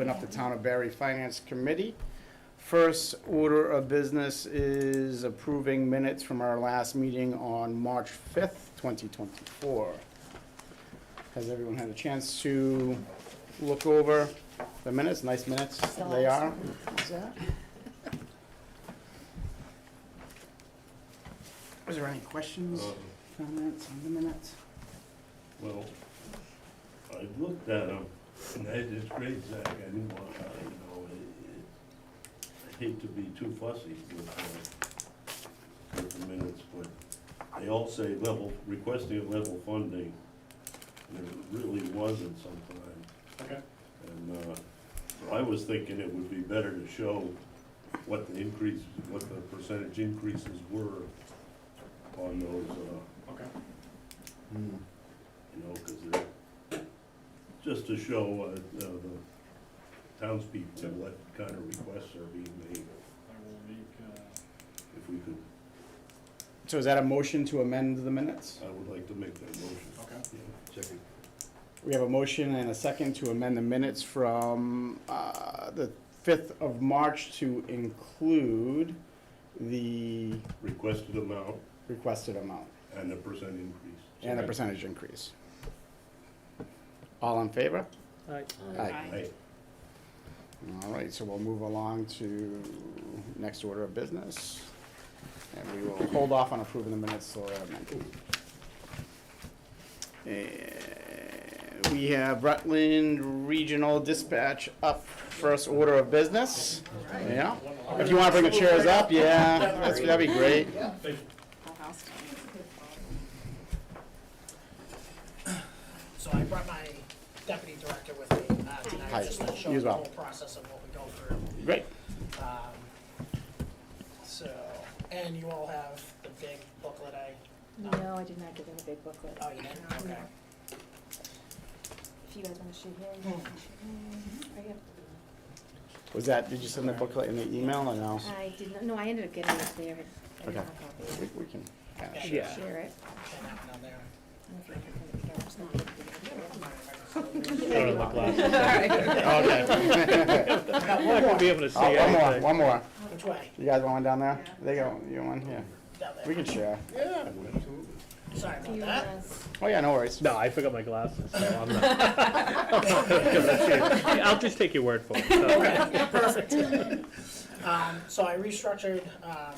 Open up the Town of Barre Finance Committee. First order of business is approving minutes from our last meeting on March 5th, 2024. Has everyone had a chance to look over the minutes? Nice minutes they are. What's that? Was there any questions, comments on the minutes? Well, I looked at them, and it's great, Zach, I didn't want, I hate to be too fussy with the minutes, but they all say requesting level funding, and it really wasn't sometimes. Okay. And so I was thinking it would be better to show what the increases, what the percentage increases were on those, Okay. you know, because they're, just to show the townspeople what kind of requests are being made. I will make, If we could, So is that a motion to amend the minutes? I would like to make that motion. Okay. Yeah. Second. We have a motion and a second to amend the minutes from the 5th of March to include the Requested amount requested amount and the percent increase. and the percentage increase. All in favor? aye. Aye. All right, so we'll move along to next order of business. And we will hold off on approving the minutes till they're amended. And we have Rutland Regional Dispatch up, first order of business. Yeah, if you want to bring the chairs up, yeah, that'd be great. So I brought my deputy director with me Hi. tonight, just to show You as the well. whole process of what we go through. Great. So, and you all have the big booklet No, I did not give them a big booklet. Oh, you didn't? Okay. If you guys want to shoot here, you can shoot here. Right up. Was that, did you send the booklet in the email or no? I did not, no, I ended up getting it there. I didn't have a copy. We can kind of Yeah. share. Yeah. Share it. And that one down there. I don't know if you can put it there. It's not- Sorry, my glasses. Okay. I'm not gonna be able to see Oh, anything. one more. Which way? You guys want one down there? They go, you want one? Yeah. Down there. We can share. Yeah. Sorry Do about you that. want us- Oh, yeah, no worries. No, I forgot my glasses, so I'm not. I'm not gonna see. I'll just take your word for it. So. Okay, perfect. So I restructured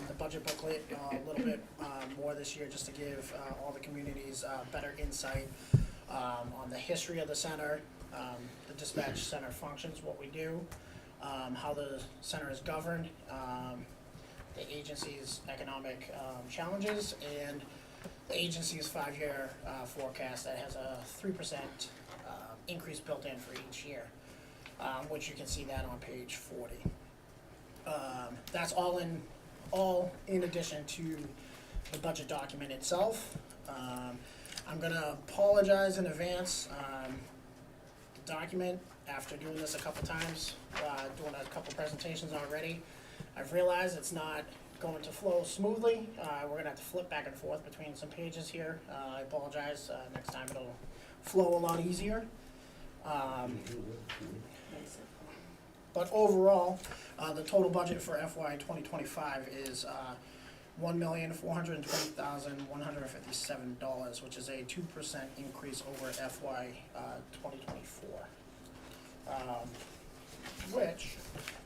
the budget booklet a little bit more this year, just to give all the communities better insight on the history of the center, the dispatch center functions, what we do, how the center is governed, the agency's economic challenges, and the agency's 5-year forecast that has a 3% increase built in for each year, which you can see that on page 40. That's all in addition to the budget document itself. I'm gonna apologize in advance. The document, after doing this a couple times, doing a couple presentations already, I've realized it's not going to flow smoothly. We're gonna have to flip back and forth between some pages here. I apologize. Next time it'll flow a lot easier. But overall, the total budget for FY 2025 is $1,420,157, which is a 2% increase over FY 2024. Which,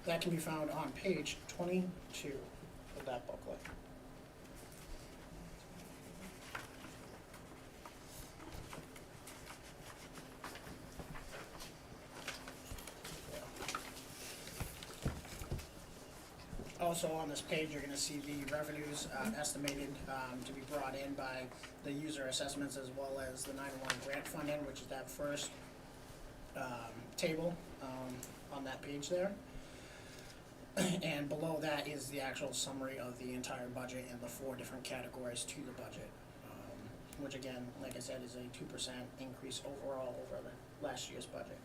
that can be found on page 22 of that booklet. Also on this page, you're gonna see the revenues estimated to be brought in by the user assessments, as well as the 911 grant funding, which is that first table on that page there. And below that is the actual summary of the entire budget and the 4 different categories to the budget, which again, like I said, is a 2% increase overall over the last year's budget.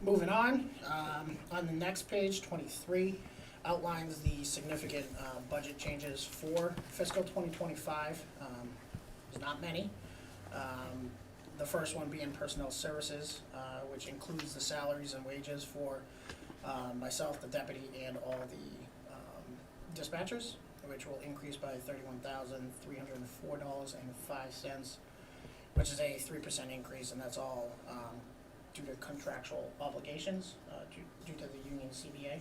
Moving on the next page, 23, outlines the significant budget changes for fiscal 2025. There's not many. The first one being personnel services, which includes the salaries and wages for myself, the deputy, and all the dispatchers, which will increase by $31,304.05, which is a 3% increase, and that's all due to contractual obligations, due to the union CBA.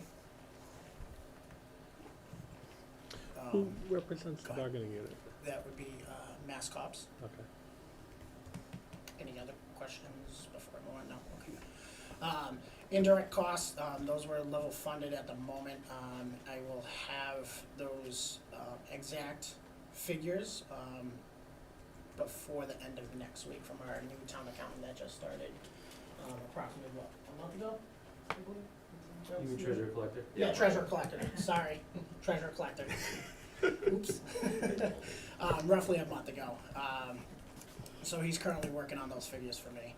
Who represents the go ahead. bargaining unit? That would be Mass Cops. Okay. Any other questions before I move on? No? Okay. Indirect costs, those were level funded at the moment. I will have those exact figures before the end of next week from our new town accountant that just started approximately, what, a month ago? I believe? You mean treasurer collector? Yeah, treasurer collector, sorry, treasurer collector. Oops. Roughly a month ago. So he's currently working on those figures for me.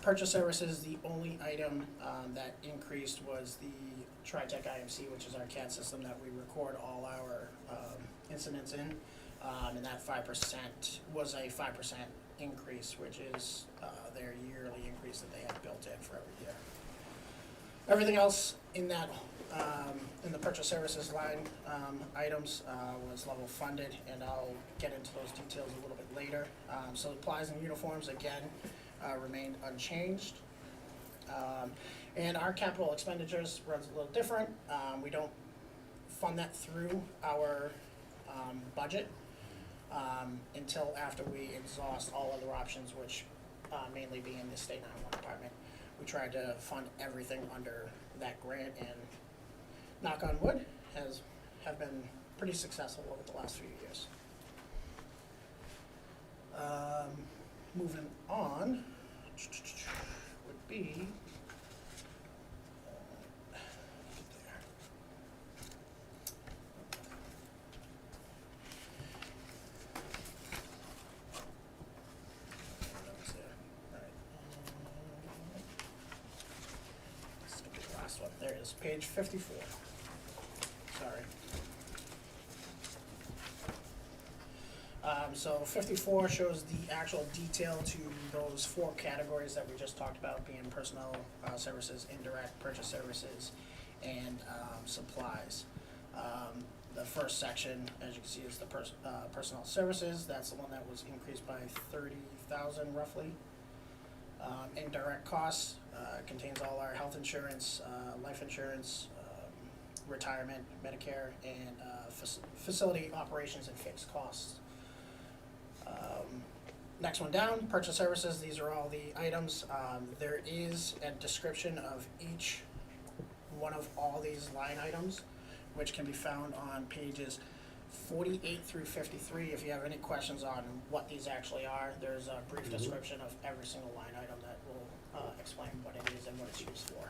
Purchase services, the only item that increased was the TriTech IMC, which is our CAD system that we record all our incidents in. And that 5% was a 5% increase, which is their yearly increase that they have built in for every year. Everything else in that, in the purchase services line items was level funded, and I'll get into those details a little bit later. So supplies and uniforms, again, remained unchanged. And our capital expenditures runs a little different. We don't fund that through our budget until after we exhaust all other options, which mainly being the state 911 department. We tried to fund everything under that grant, and knock on wood, have been pretty successful over the last few years. Moving on would be there it is, page 54. Sorry. So 54 shows the actual detail to those 4 categories that we just talked about, being personnel services, indirect purchase services, and supplies. The first section, as you can see, is the personnel services. That's the one that was increased by 30,000 roughly. Indirect costs contains all our health insurance, life insurance, retirement, Medicare, and facility operations and fixed costs. Next one down, purchase services. These are all the items. There is a description of each one of all these line items, which can be found on pages 48 through 53. If you have any questions on what these actually are, there's a brief description of every single line item that will explain what it is and what it's used for.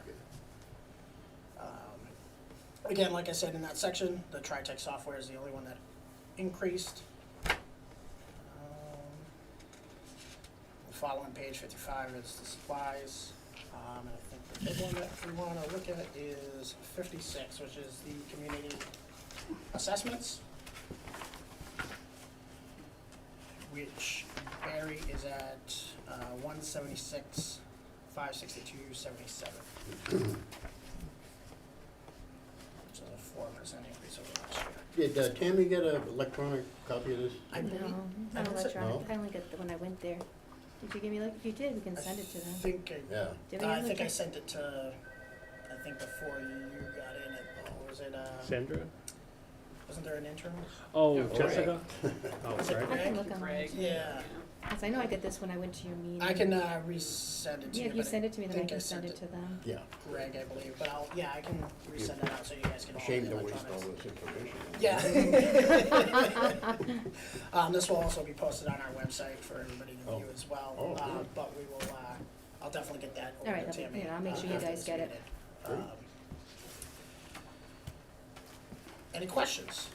Again, like I said in that section, the TriTech software is the only one that increased. Following page 55 is the supplies. And I think the big one that we want to look at is 56, which is the community assessments, which Barre is at 176, 562, 77. Which is a 4% increase over last year. Did Tammy get an electronic copy of this? I believe, No, I not don't electronic. No? I only got the when I went there. Did you give me, like, if you did, we can send it to them. think Yeah. Did we I have think I like sent it to, I think before you got in it, was it, Sandra? wasn't there an interim? Oh, Yeah, Jessica? Oh, Was it sorry. I can look on Greg. mine. Yeah, Because I know I got this when I went to your meeting. I can resend it to Yeah, you. if you but send it to me, then I think can sent send it to them. Yeah. Greg, I believe, but I can resend that out so you guys can all have Shame the to waste all electronics. this information. Yeah. This will also be posted on our website for everybody to view Oh. as well. Oh, good. But we will, I'll definitely get that All over right, to Tammy. I'll make sure you after guys this get it. meeting. Great. Any questions?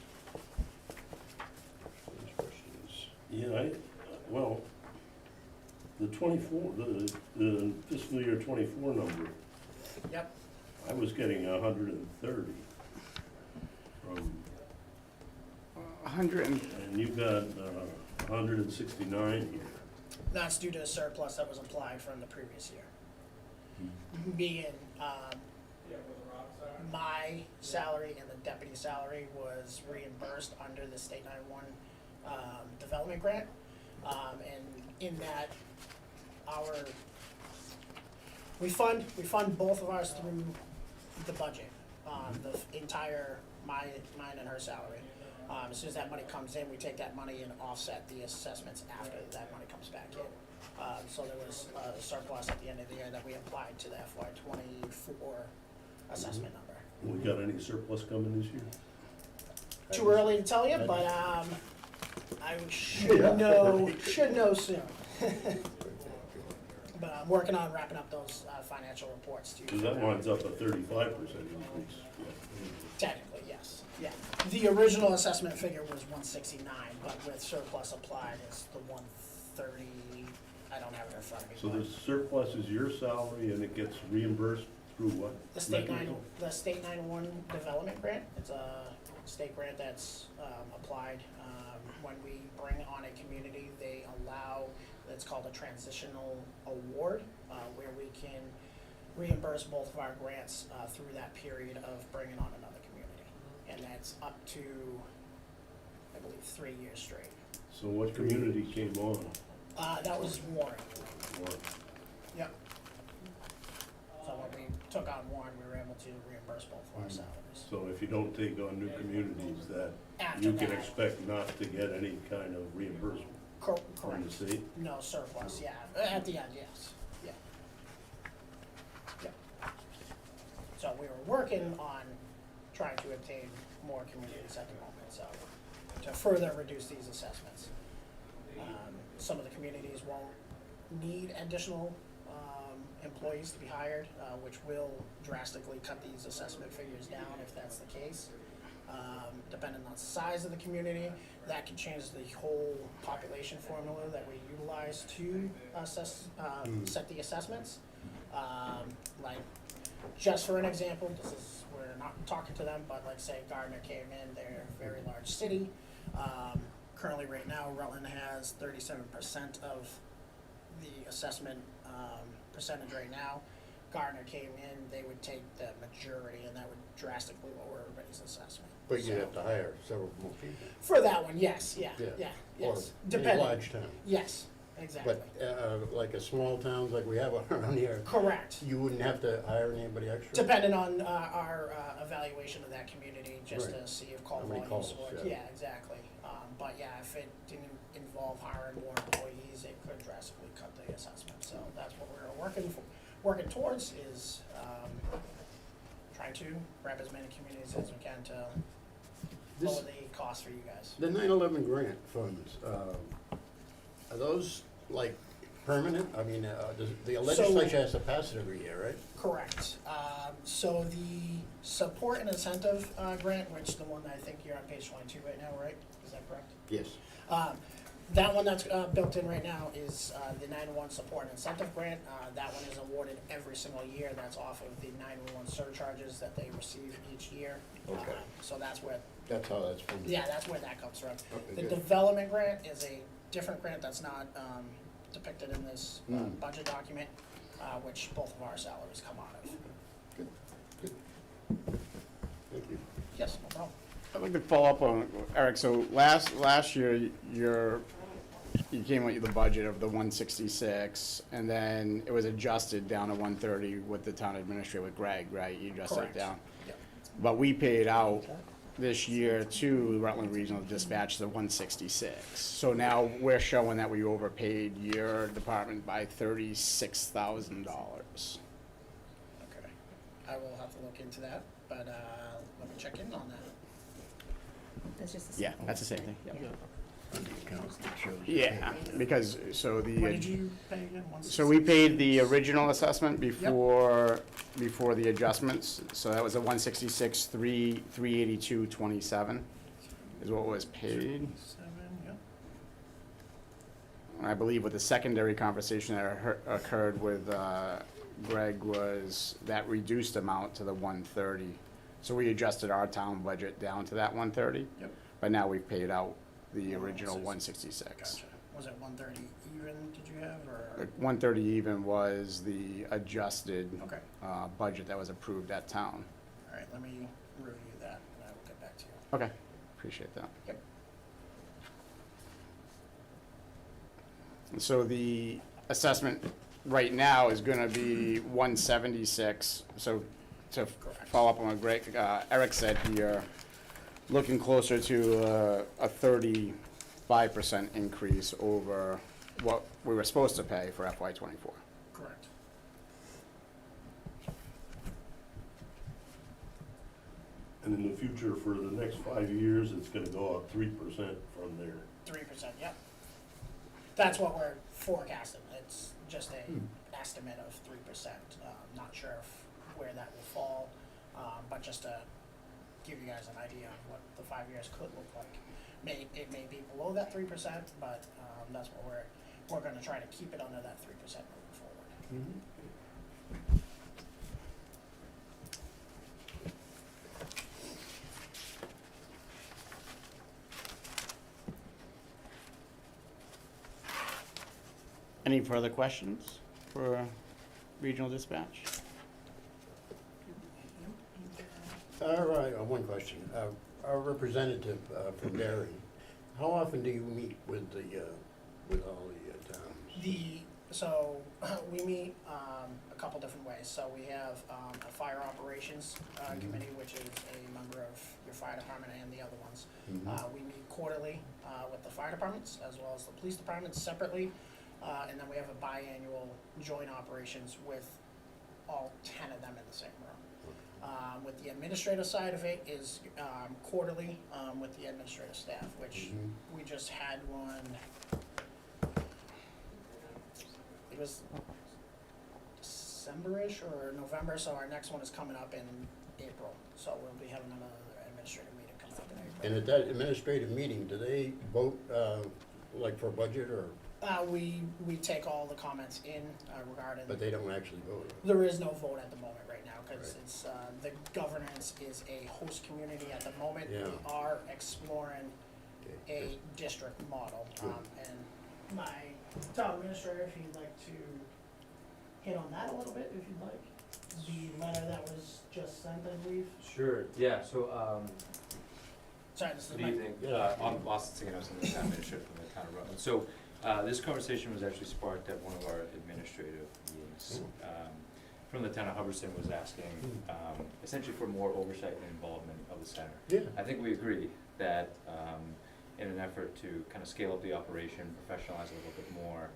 Yeah, well, the 24, the fiscal year 24 number, Yep. I was getting 130 from, 100 and, and you got 169 here. That's due to a surplus that was applied from the previous year. Being, my salary and the deputy salary was reimbursed under the state 911, development grant. And in that, we fund both of ours through the budget, the entire, mine and her salary. As soon as that money comes in, we take that money and offset the assessments after that money comes back in. So there was a surplus at the end of the year that we applied to the FY '24 assessment number. We got any surplus coming this year? Too early to tell you, but I should Yeah. know soon. But I'm working on wrapping up those financial reports too. Cause that winds up a 35% increase. Technically, yes, yeah. The original assessment figure was 169, but with surplus applied, it's the 130, I don't have it in front of me. So but the surplus is your salary and it gets reimbursed through what? The state mechanism? the state 911 development grant, it's a state grant that's applied. When we bring on a community, they allow, it's called a transitional award, where we can reimburse both of our grants through that period of bringing on another community. And that's up to, I believe, 3 years straight. So what community came on? That was Warren. Or- Yep. So when we took on Warren, we were able to reimburse both of our salaries. So if you don't take on new communities, that After you can that. expect not to get any kind of reimbursement from the Correct. state? No surplus, yeah. At the end, yes. Yeah. Yeah. So we were working on trying to obtain more communities at the moment, so to further reduce these assessments. Some of the communities won't need additional employees to be hired, which will drastically cut these assessment figures down if that's the case. Depending on the size of the community, that can change the whole population formula that we utilize to assess, set the assessments. Like, just for an example, we're not talking to them, but like say Gardner came in, they're a very large city. Currently right now, Rutland has 37% of the assessment percentage right now. Gardner came in, they would take the majority, and that would drastically lower everybody's assessment. But you So- have to hire several more people. For that one, yes, yeah, Yeah. yeah, Or yes. in a Depending, large town. yes, exactly. But like a small towns like we have around here, Correct. you wouldn't have to hire anybody extra? Depending on our evaluation of that community, just to Right. see if call How many volumes calls, work. yeah. Yeah, exactly. But yeah, if it didn't involve hiring more employees, it could drastically cut the assessment. So that's what we're working towards is trying to wrap as many communities as we can to lower This, the cost for you guys. the 9/11 grant funds, are those like permanent? I mean, the legislature has to pass it every year, right? Correct. So the support and incentive grant, which the one I think you're on page 22 right now, right? Is that correct? Yes. That one that's built in right now is the 911 support and incentive grant. That one is awarded every single year. That's off of the 911 surcharges that they receive each year. Okay. So that's where, That's how that's funded? yeah, that's where that comes from. Okay, The good. development grant is a different grant that's not depicted in this Mm. budget document, which both of our salaries come out of. Thank you. Yes, no problem. I'd like to follow up on, Eric, so last year, you came with the budget of the 166, and then it was adjusted down to 130 with the town administrator, with Greg, right? You adjusted it Correct. down. Yep. But we paid out this year to Rutland Regional Dispatch the 166. So now we're showing that we overpaid your department by $36,000. Okay. I will have to look into that, but let me check in on that. That's just the Yeah, same. that's the same thing. Yep. On the account that shows you Yeah, paid. because, so What the, did you pay again? so we paid the original assessment before the adjustments. So that was a 166, 382.27 is what was paid. 7, yep. And I believe with the secondary conversation that occurred with Greg was that reduced amount to the 130. So we adjusted our town budget down to that 130. Yep. But now we've paid out the original 166. Gotcha. Was it 130 even even did you have, or? The 130 even was the adjusted Okay, budget that was approved at town. all right, let me review that, and I will get back to you. Okay, appreciate that. Yep. And so the assessment right now is gonna be 176, so to Correct. follow up on what Eric said here, looking closer to a 35% increase over what we were supposed to pay for FY '24. Correct. And in the future, for the next 5 years, it's gonna go up 3% from there. 3%, yep. That's what we're forecasting. It's just a estimate of 3%. Not sure where that will fall, but just to give you guys an idea of what the 5 years could look like. It may be below that 3%, but that's what we're gonna try to keep it under that 3% moving forward. Any further questions for Regional Dispatch? All right, one question. Our representative from Barre, how often do you meet with with all the towns? So we meet a couple different ways. So we have a fire operations committee, which is a member of your fire department and the other ones. We meet quarterly with the fire departments as well as the police departments separately. And then we have a biannual joint operations with all 10 of them in the same room. With the administrative side of it is quarterly with the administrative staff, which we just had one. It was December-ish or November, so our next one is coming up in April. So we'll be having another administrative meeting coming up in April. And at that administrative meeting, do they vote like for budget or, We take all the comments in regarding. but they don't actually vote? There is no vote at the moment right now, because Right. it's, the governance is a host community at the moment. Yeah. We are exploring Okay. a district model. Good. And my town administrator, if you'd like to hit on that a little bit, if you'd like. The letter that was just sent, I believe. Sure, yeah, so, Sorry, this is good my. evening. Yeah. I'm Austin Siganos, I'm the town administrator from the town of Rutland. So, this conversation was actually sparked at one of our administrative meetings. From the town of Hubbardston was asking, essentially for more oversight and involvement of the center. Yeah. I think we agree that, in an effort to kind of scale up the operation, professionalize a little bit more,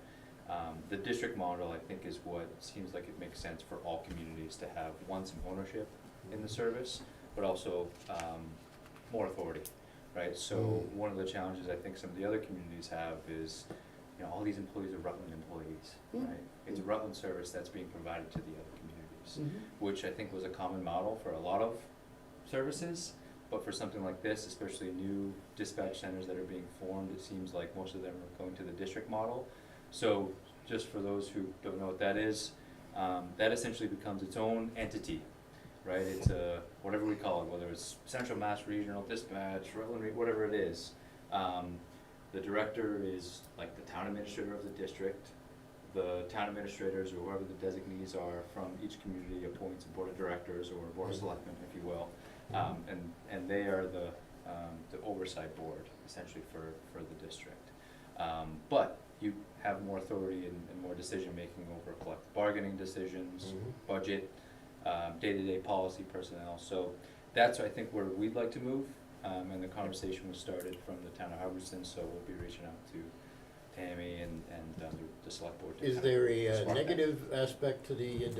the district model, I think, is what seems like it makes sense for all communities to have, one, some ownership in the service, but also more authority, right? So one of the challenges I think some of the other communities have is, you know, all these employees are Rutland employees, right? It's a Rutland service that's being provided to the other communities, which I think was a common model for a lot of services. But for something like this, especially new dispatch centers that are being formed, it seems like most of them are going to the district model. So just for those who don't know what that is, that essentially becomes its own entity, right? It's a, whatever we call it, whether it's Central Mass Regional Dispatch, Rutland, whatever it is. The director is like the town administrator of the district. The town administrators, or whoever the designees are from each community, appoints a board of directors or a board of selectmen, if you will. And they are the oversight board, essentially, for the district. But you have more authority and more decision-making over collective bargaining decisions, budget, day-to-day policy personnel. So that's, I think, where we'd like to move. And the conversation was started from the town of Hubbardston, so we'll be reaching out to Tammy and the select board. to Is kind of there a spark that. negative aspect to the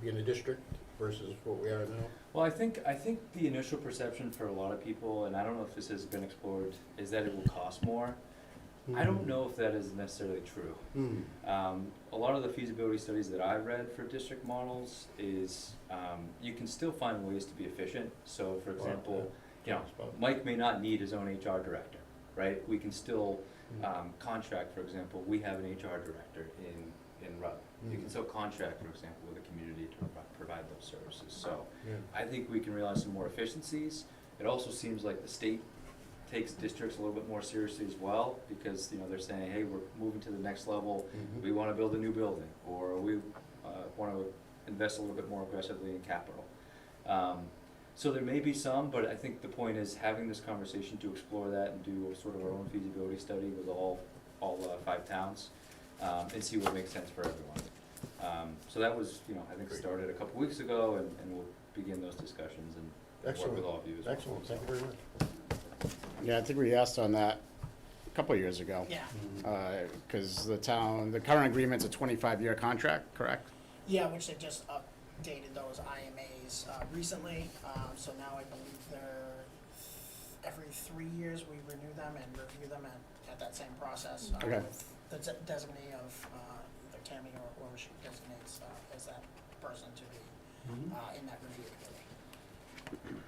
being a district versus what we are now? Well, I think the initial perception for a lot of people, and I don't know if this has been explored, is that it will cost more. I don't know if that is necessarily true. A lot of the feasibility studies that I've read for district models is you can still find ways to be efficient. So, for example, you know, Mike may not need his own HR director, right? We can still contract, for example, we have an HR director in Rutland. You can still contract, for example, with a community to provide those services. So I think we can realize some more efficiencies. It also seems like the state takes districts a little bit more seriously as well, because, you know, they're saying, hey, we're moving to the next level, we wanna build a new building, or we, wanna invest a little bit more aggressively in capital. So there may be some, but I think the point is having this conversation to explore that and do sort of our own feasibility study with all 5 towns, and see what makes sense for everyone. So that was, you know, I think started a couple weeks ago, and we'll begin those discussions and work Excellent. with all of you as well. Excellent, thank you very much. Yeah, I think we asked on that a couple of years ago. Yeah, Because the current agreement's a 25-year contract, correct? yeah, which they just updated those IMAs recently, so now I believe they're every 3 years we renew them and review them at that same process. Okay. With the designee of either Tammy or whoever she designates as that person to be in that review committee.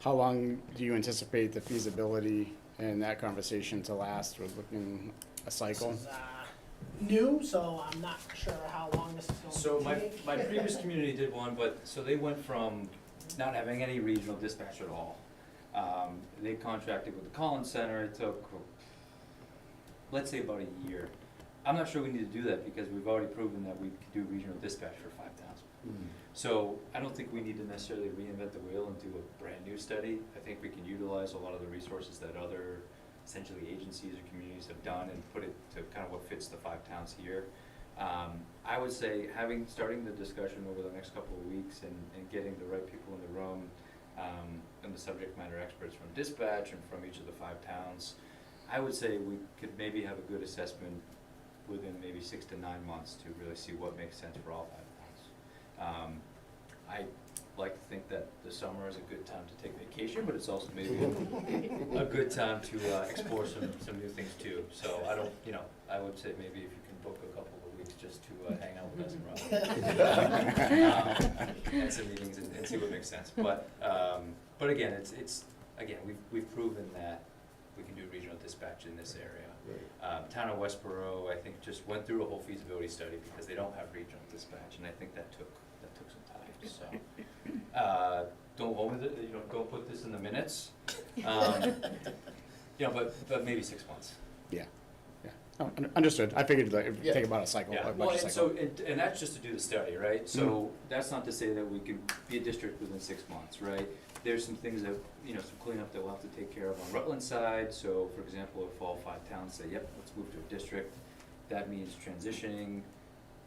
How long do you anticipate the feasibility and that conversation to last? We're looking a cycle? This is new, so I'm not sure how long this is going to So take. my previous community did one, but, so they went from not having any regional dispatch at all. They contracted with the Collins Center, it took, let's say about a year. I'm not sure we need to do that, because we've already proven that we can do regional dispatch for 5 towns. So I don't think we need to necessarily reinvent the wheel and do a brand new study. I think we can utilize a lot of the resources that other essentially agencies or communities have done and put it to kind of what fits the 5 towns here. I would say starting the discussion over the next couple of weeks and getting the right people in the room, and the subject matter experts from dispatch and from each of the 5 towns, I would say we could maybe have a good assessment within maybe 6 to 9 months to really see what makes sense for all 5 towns. I like to think that the summer is a good time to take vacation, but it's also maybe a good time to explore some new things too. So I don't, you know, I would say maybe if you can book a couple of weeks just to hang out with us and and some meetings and see what makes sense. But again, it's again we've proven that we can do regional dispatch in this area. Town of Westboro, I think, just went through a whole feasibility study because they don't have regional dispatch, and I think that took some time. So don't hold with it, you know, don't put this in the minutes. You know, but maybe 6 months. Yeah. Oh, understood. I figured like, it'd take about a cycle, Yeah, a well, budget and cycle. so, and that's just to do the study, right? So that's not to say that we could be a district within 6 months, right? There's some things that, you know, some cleanup that we'll have to take care of on Rutland side. So for example, if all 5 towns say, yep, let's move to a district, that means transitioning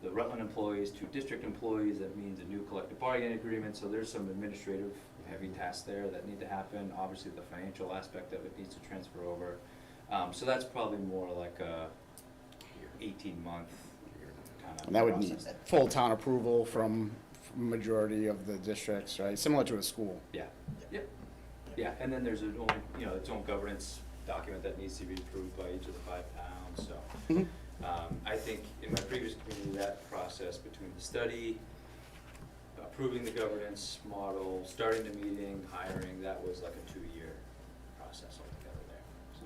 the Rutland employees to district employees. That means a new collective bargaining agreement. So there's some administrative heavy tasks there that need to happen. Obviously the financial aspect of it needs to transfer over. So that's probably more like a 18-month kind of And that would need process. full town approval from majority of the districts, right? Similar to a school. Yeah, yep, yeah, and then there's its own governance document that needs to be approved by each of the 5 towns, so. Mhm. I think in my previous community, that process between the study, approving the governance model, starting the meeting, hiring, that was like a 2-year process altogether there, so.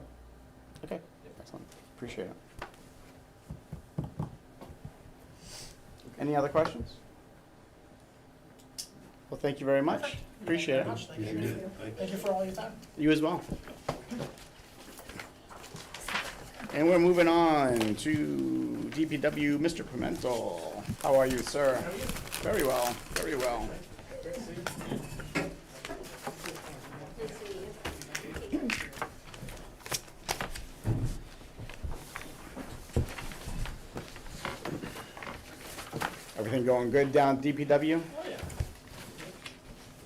Okay, excellent. Appreciate it. Any other questions? Well, thank you very much. Perfect. Appreciate it. Thank you very much. Thank you for all your time. You as well. And we're moving on to DPW, Mr. Pimental. How are you, sir? Very well, very well. Everything going good down at DPW? Oh, yeah.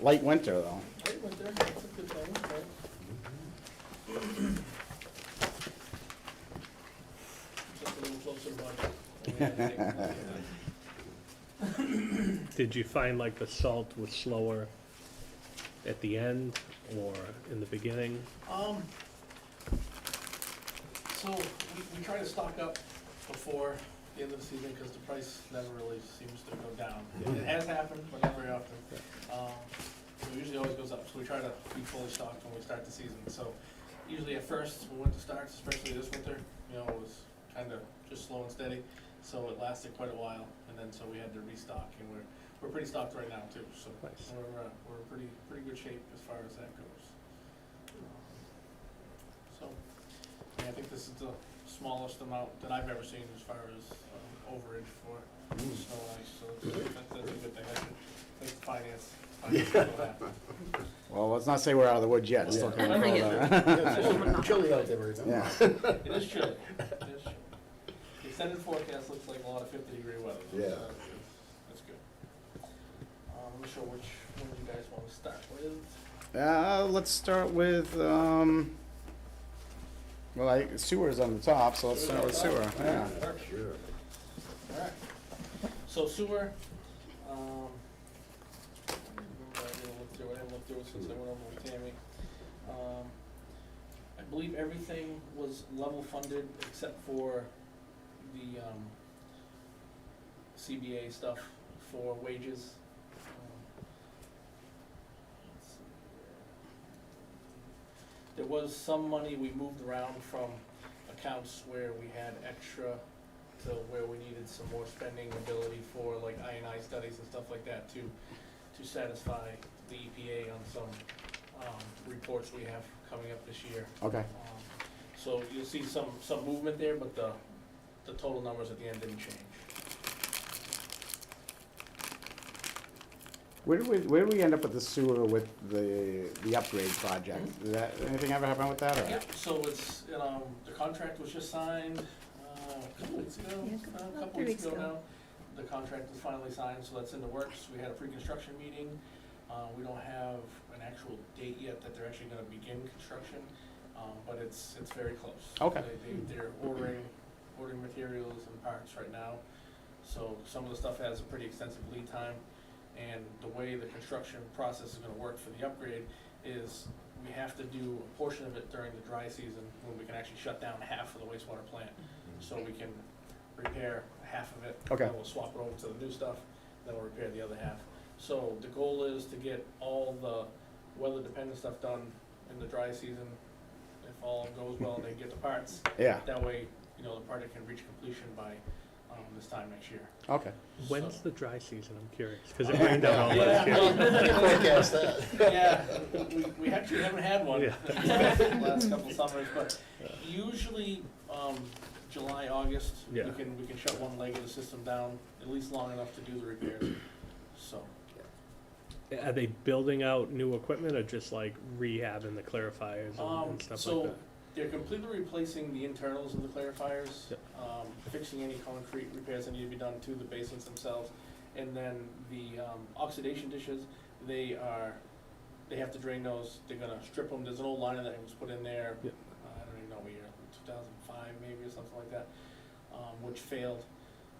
Light winter, though. Great winter, that's a good thing, right? Just a little closer to budget. Did you find like the salt was slower at the end or in the beginning? So we try to stock up before the end of the season because the price never really seems to go down. It has happened, but not very often. So it usually always goes up, so we try to be fully stocked when we start the season. So usually at first, when winter starts, especially this winter, you know, it was kind of just slow and steady. So it lasted quite a while, and then so we had to restock, and we're pretty stocked right now too. So Nice. we're in pretty good shape as far as that goes. I think this is the smallest amount that I've ever seen as far as overage for snow and ice, so that's a good thing. I should thank the finance for that. Well, let's not say we're out of the woods yet, it's still Yeah. kind of cold out. Yeah, it's just chilly out there right now. Yeah. It is chilly, it is chilly. The extended forecast looks like a lot of 50-degree weather. Yeah. That's good. I'm not sure which one you guys want to start with. Let's start with, sewer's on the top, so let's start with sewer, yeah. Sure. Alright, so sewer, I didn't look through it since I went over with Tammy. I believe everything was level funded except for the, CBA stuff for wages. Let's see here. There was some money we moved around from accounts where we had extra to where we needed some more spending ability for like I&I studies and stuff like that to satisfy the EPA on some reports we have coming up this year. Okay. So you'll see some movement there, but the total numbers at the end didn't change. Where did we end up with the sewer with the upgrade project? Did that, anything ever happen with that, or? Yep, so it's, the contract was just signed, a couple weeks ago, Yeah, a couple 3 weeks weeks ago ago. now. The contract was finally signed, so that's in the works. We had a pre-construction meeting. We don't have an actual date yet that they're actually gonna begin construction, but it's very close. Okay. They're ordering materials and parts right now. So some of the stuff has a pretty extensive lead time. And the way the construction process is gonna work for the upgrade is we have to do a portion of it during the dry season when we can actually shut down half of the wastewater plant. So we can repair half of it. Okay. Then we'll swap it over to the new stuff, then we'll repair the other half. So the goal is to get all the weather-dependent stuff done in the dry season. If all goes well and they get the parts, Yeah, that way, the project can reach completion by this time next year. okay. When's So- the dry season? I'm curious, because it rained out all last Yeah, year. Forecast that. Yeah, we actually haven't had one Yeah. the last couple summers, but usually, July, August, we Yeah. can shut one leg of the system down, at least long enough to do the repairs, so. Are they building out new equipment or just like rehabbing the clarifiers and stuff So like that? they're completely replacing the internals of the clarifiers, Yep. fixing any concrete repairs that need to be done to the basins themselves. And then the oxidation dishes, they have to drain those, they're gonna strip them, there's an old liner that was put in there, Yep. I don't even know what year, 2005 maybe or something like that, which failed.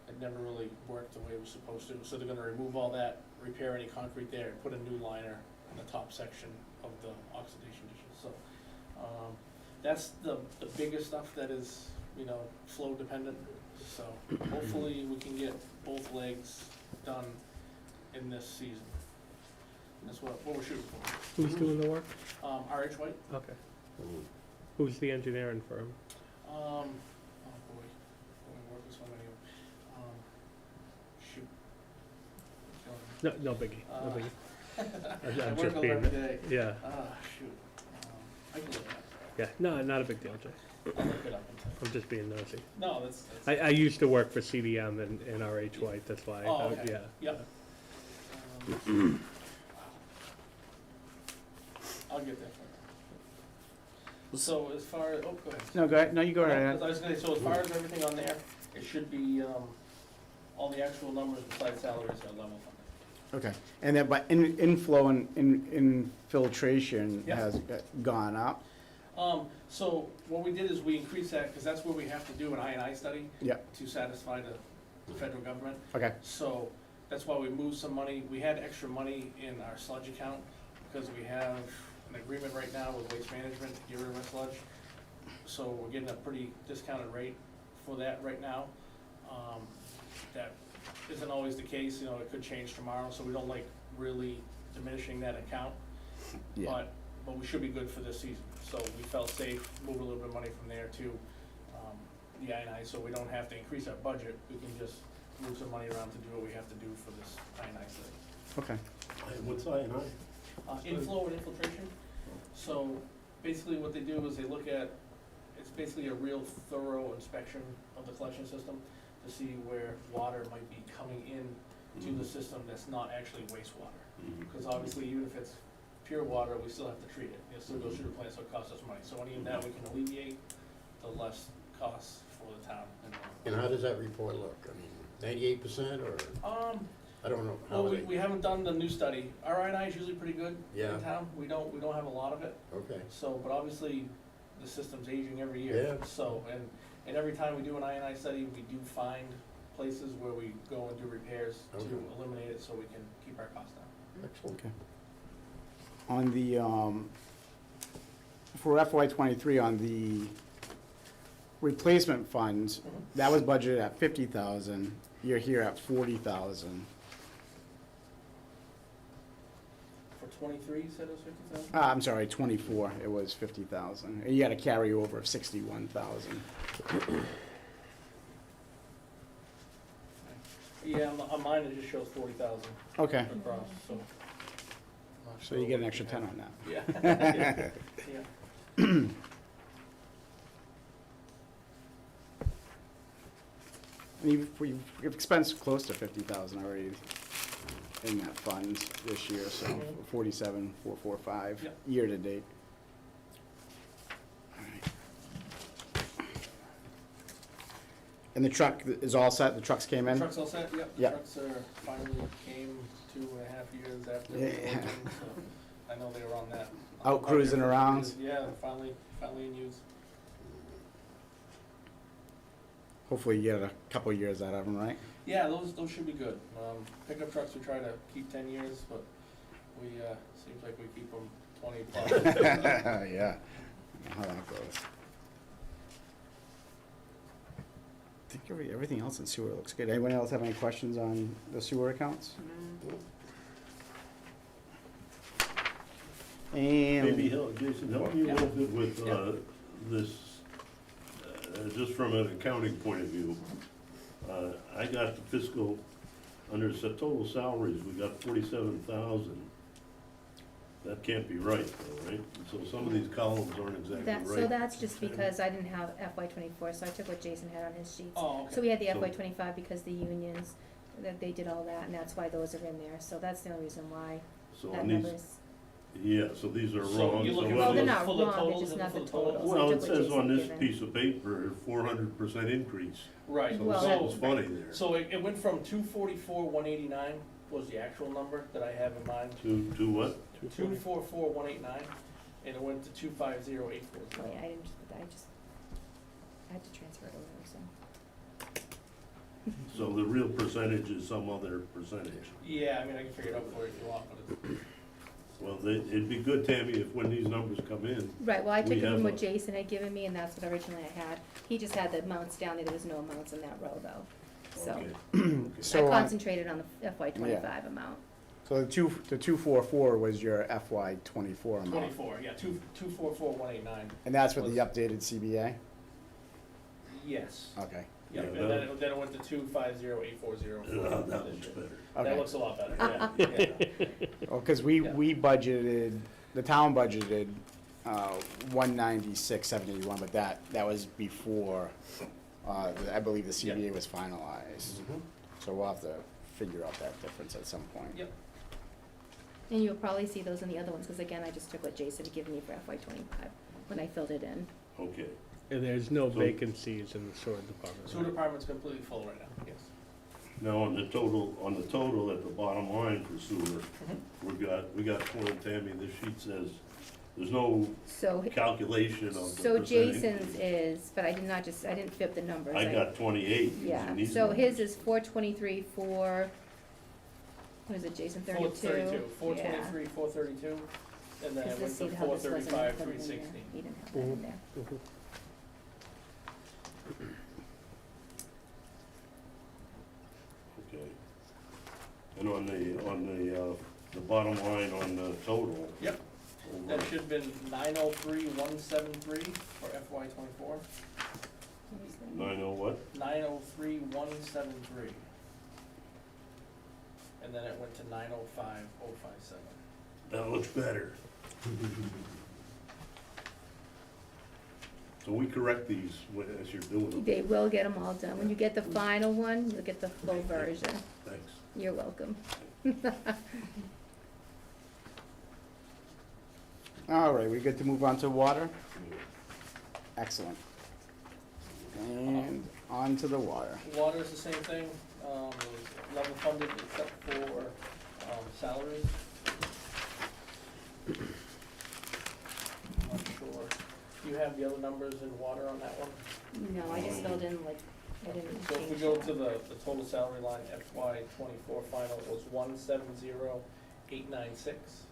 It never really worked the way it was supposed to, so they're gonna remove all that, repair any concrete there, and put a new liner in the top section of the oxidation dishes, so. That's the biggest stuff that is, flow dependent, so hopefully we can get both legs done in this season. And that's what we're shooting for. Who's doing the work? RH White, Okay. Who's the engineering firm? oh boy, we work with so many of them. Shoot. No biggie, no biggie. I I'm work just on being, every day. yeah, Shoot. I can look it up. yeah, no, not a big deal, Jay. I'll look it up and tell I'm just being nosy. you. No, that's. I used to work for CDM and RH White, that's why, Oh, okay. yeah. Yep. I'll get that for you. So as far as, oh, go ahead. No, go ahead, no, you go I ahead. was gonna say, so as far as everything on there, it should be, all the actual numbers besides salaries are level funded. Okay, and then, but inflow and infiltration Yeah. has gone up? So what we did is we increased that, cause that's where we have to do an I&I study Yeah, to satisfy the federal government. okay, So that's why we moved some money. We had extra money in our sludge account because we have an agreement right now with Waste Management to get rid of our sludge. So we're getting a pretty discounted rate for that right now. That isn't always the case, it could change tomorrow, so we don't like really diminishing that account. yeah, But we should be good for this season. So we felt safe, move a little bit of money from there to the I&I, so we don't have to increase our budget. We can just move some money around to do what we have to do for this I&I study. okay, What's I&I? Inflow and infiltration. So basically what they do is they look at it's basically a real thorough inspection of the collection system to see where water might be coming in to the system that's not actually wastewater. Because obviously, even if it's pure water, we still have to treat it. It still goes through the plant, so it costs us money. So any of that we can alleviate, the less costs for the town. And how does that report look? I mean, 98% or, I don't know. How Well, are we haven't done the new study. Our I&I is usually pretty good Yeah. in town. We don't have a lot of it. Okay, So, but obviously, the system's aging every year. Yeah. So, and every time we do an I&I study, we do find places where we go and do repairs to Okay. eliminate it so we can keep our costs down. excellent. Okay. On the, for FY '23, on the replacement funds, that was budgeted at 50,000, you're here at 40,000. For 23, you said it was 50,000? I'm sorry, '24, it was 50,000. You had a carryover of 61,000. Yeah, on mine it just shows 40,000 Okay, across, so. I'm not so you sure get an what extra we 10 have. on that. Yeah. Yeah. And you've expensed close to 50,000 already in that fund this year, so Mhm. 47,445 Yep. year to date. All right. And the truck is all set, the trucks came in? Trucks all set, yep. The Yep. trucks are finally came 2.5 years after we Yeah. ordered them, so I know they were on that. Out cruising around? Yeah, finally in use. Hopefully you get a couple years out of them, right? Yeah, those should be good. Pickup trucks, we try to keep 10 years, but we, seems like we keep them 20 plus. Yeah, I know how that goes. I think everything else in sewer looks good. Anyone else have any questions on the sewer accounts? And. Maybe Jason, help me a little bit with, Yeah. this, just from an accounting point of view. I got the fiscal, under total salaries, we got 47,000. That can't be right though, right? So some of these columns aren't exactly That, right. so that's just because I didn't have FY '24, so I took what Jason had on his sheets. Oh, okay. So we had the So- FY '25 because the unions, that they did all that, and that's why those are in there, so that's the only reason why So that on number these, is. yeah, so these are So wrong. you're So looking Well, what they're is- not for the wrong, they're totals just and not for the the totals? totals. I Well, it took what says Jason on this given. piece of paper, 400% increase. Right, So Well, something's so, funny there. so it went from 244,189 was the actual number that I have in mind. To what? 244,189, and it went to Oh, 250,840. yeah, I didn't, I had to transfer it over, so. So the real percentage is some other percentage. Yeah, I mean, I can figure it out for you if you want, but it's, Well, it'd be good, Tammy, if when these numbers come in, Right, well, I took We it from have what a- Jason had given me, and that's what originally I had. He just had the amounts down there, there was no amounts in that row, though. So, okay. I So, concentrated on the FY '25 amount. so the 244 was your FY '24 amount, 24, yeah, 244,189. and that's with the updated CBA? Yes. Okay, Yeah, Yeah, and then it went to 250,840. That looks better. That okay. looks a lot better, yeah, yeah. Well, because Yeah. we budgeted, the town budgeted 196,781, but that was before, I believe the CBA was finalized. Mhm. So we'll have to figure out that difference at some point. Yep. And you'll probably see those in the other ones, because again, I just took what Jason had given me for FY '25 when I filled it in. Okay. And there's no So- vacancies in the sewer department. Sewer department's completely full right now, yes. Now, on the total at the bottom line for sewer, we got told, Tammy, this sheet says, there's no So, calculation of the so percentage. Jason's is, but I didn't flip the numbers. I got 28 using Yeah, these so numbers. his is 423, what is it, Jason, 32? 432, 423, 432, and then it went See to how this wasn't 435, included in there. 360. He didn't have that in there. Okay. And on the bottom line on the total. Yep. over- That should have been 903,173 for FY '24. What was that? 90 what? 903,173. And then it went to 905,057. That looks better. So we correct these as you're doing them. They will get them all done. When you get the final one, you'll get the full version. Thanks. You're welcome. All right, we good to move on to water? Excellent. And on to the water. Water is the same thing, it was level funded except for, salaries. Not sure. Do you have the other numbers in water on that one? No, I just filled in like, I didn't So if we change go that. to the total salary line, FY '24 final was 170,896.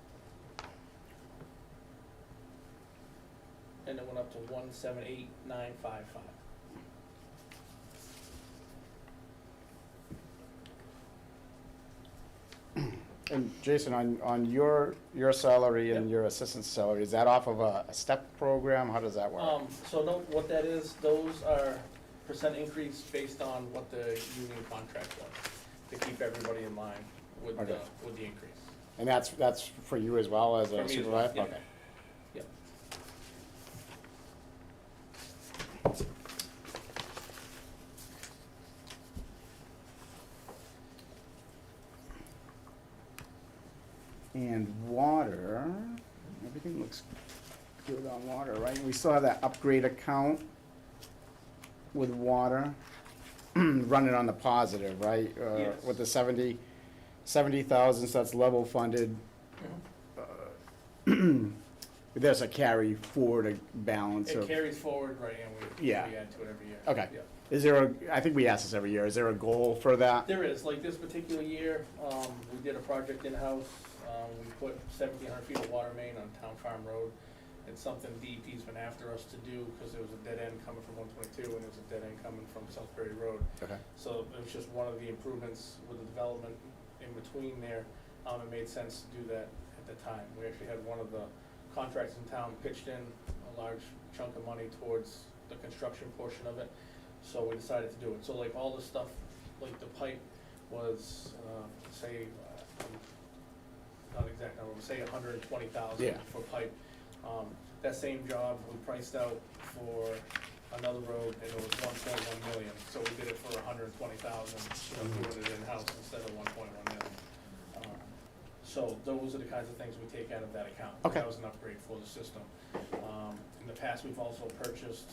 And it went up to 178,955. And Jason, on your salary and Yep. your assistant's salary, is that off of a step program? How does that work? So no, what that is, those are percent increase based on what the union contract was, to keep everybody in line with Okay. with the increase. And that's for you as well as For a me as well, supervisor? yeah. Okay. Yep. And water, everything looks good on water, right? We still have that upgrade account with water, running on the positive, right? Yes. With the 70,000, so that's level funded. There's a carry forward balance It of, carries forward, right, and we Yeah. add to it every year. Okay. Yep. is there I think we ask this every year, is there a goal for that? There is, like this particular year, we did a project in-house, we put 1,700 feet of water main on Town Farm Road. It's something DEP's been after us to do, because there was a dead end coming from 122, and there was a dead end coming from Southbury Road. Okay. So it was just one of the improvements with the development in between there, it made sense to do that at the time. We actually had one of the contractors in town pitched in a large chunk of money towards the construction portion of it, so we decided to do it. So like all the stuff, like the pipe was, say, not exact number, say 120,000 Yeah. for pipe. That same job, we priced out for another road, and it was 1.1 million, so we did it for 120,000, doing it in-house instead of 1.1 million. So those are the kinds of things we take out of that account. Okay. That was an upgrade for the system. In the past, we've also purchased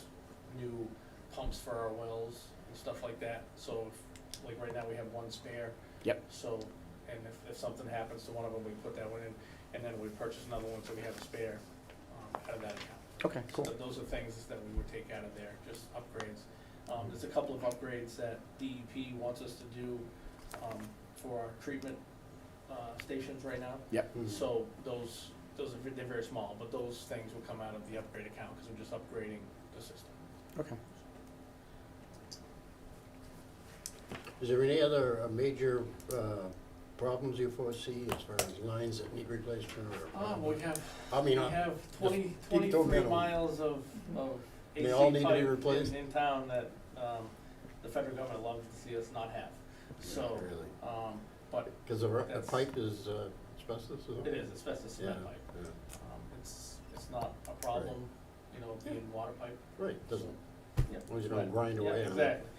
new pumps for our wells and stuff like that, so if, like right now, we have one spare. Yep. So, and if something happens to one of them, we put that one in, and then we purchase another one, so we have a spare, out of that account. Okay, cool. So those are things that we would take out of there, just upgrades. There's a couple of upgrades that DEP wants us to do, for our treatment, stations right now. Yep. So those are, they're very small, but those things will come out of the upgrade account, because we're just upgrading the system. Okay. Is there any other major problems you foresee as far as lines that need replacement or? We have, I mean, we have just 20, keep it to a 23 minimum. miles of They AC all need to be pipe replaced? in town that, the federal government loves to see us not have. So, Really? but Because the That's- pipe is asbestos, isn't it it? is asbestos cement Yeah, pipe. yeah. It's not a problem, you know, being water pipe. Right, doesn't, Yeah. as long as you don't Right. grind away Yeah, on it. exactly.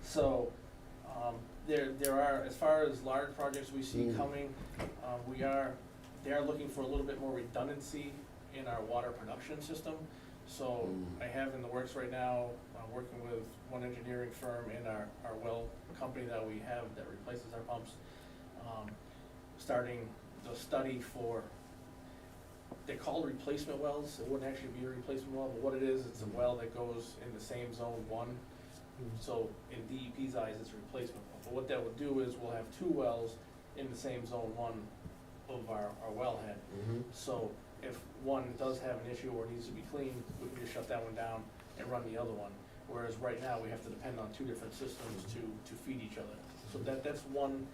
So, there are, as far as large projects we see Mm. coming, they are looking for a little bit more redundancy in our water production system. So Mm. I have in the works right now, working with one engineering firm and our well company that we have that replaces our pumps, starting the study for, they're called replacement wells. It wouldn't actually be a replacement well, but what it is, it's a well that goes in the same zone one. So in DEP's eyes, it's a replacement well. But what that would do is we'll have two wells in the same zone one of our wellhead. Mhm. So if one does have an issue or needs to be cleaned, we can just shut that one down and run the other one. Whereas right now, we have to depend on two different systems to feed each other. So that's one,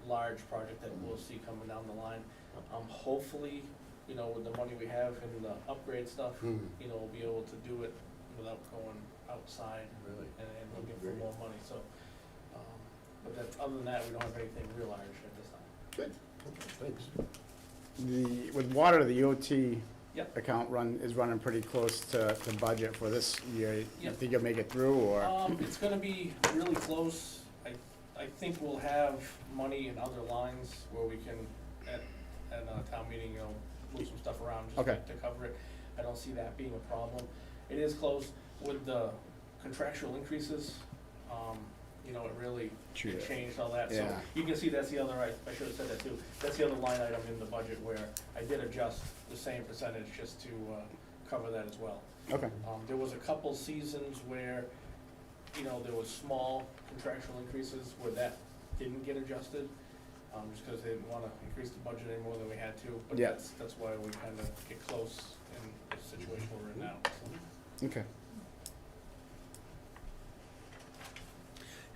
large project that we'll see coming down the line. Hopefully, you know, with the money we have in the upgrade stuff, Hmm. you know, we'll be able to do it without going outside Really? and looking for Great. more money, so. But that, other than that, we don't have anything real large at this time. Good, okay, thanks. With water, the OT Yep. account is running pretty close to budget for this year. You Yep. think you'll make it through, or? It's gonna be really close. I think we'll have money in other lines where we can, at town meeting, move some stuff around just Okay. to cover it. I don't see that being a problem. It is close with the contractual increases, it really True. it changed all that. So Yeah. you can see that's the other, I should have said that too, that's the other line item in the budget where I did adjust the same percentage just to cover that as well. Okay. There was a couple seasons where, there was small contractual increases where that didn't get adjusted, just because they didn't wanna increase the budget any more than we had to. But Yeah. that's why we kinda get close in the situation we're in now, so. Okay.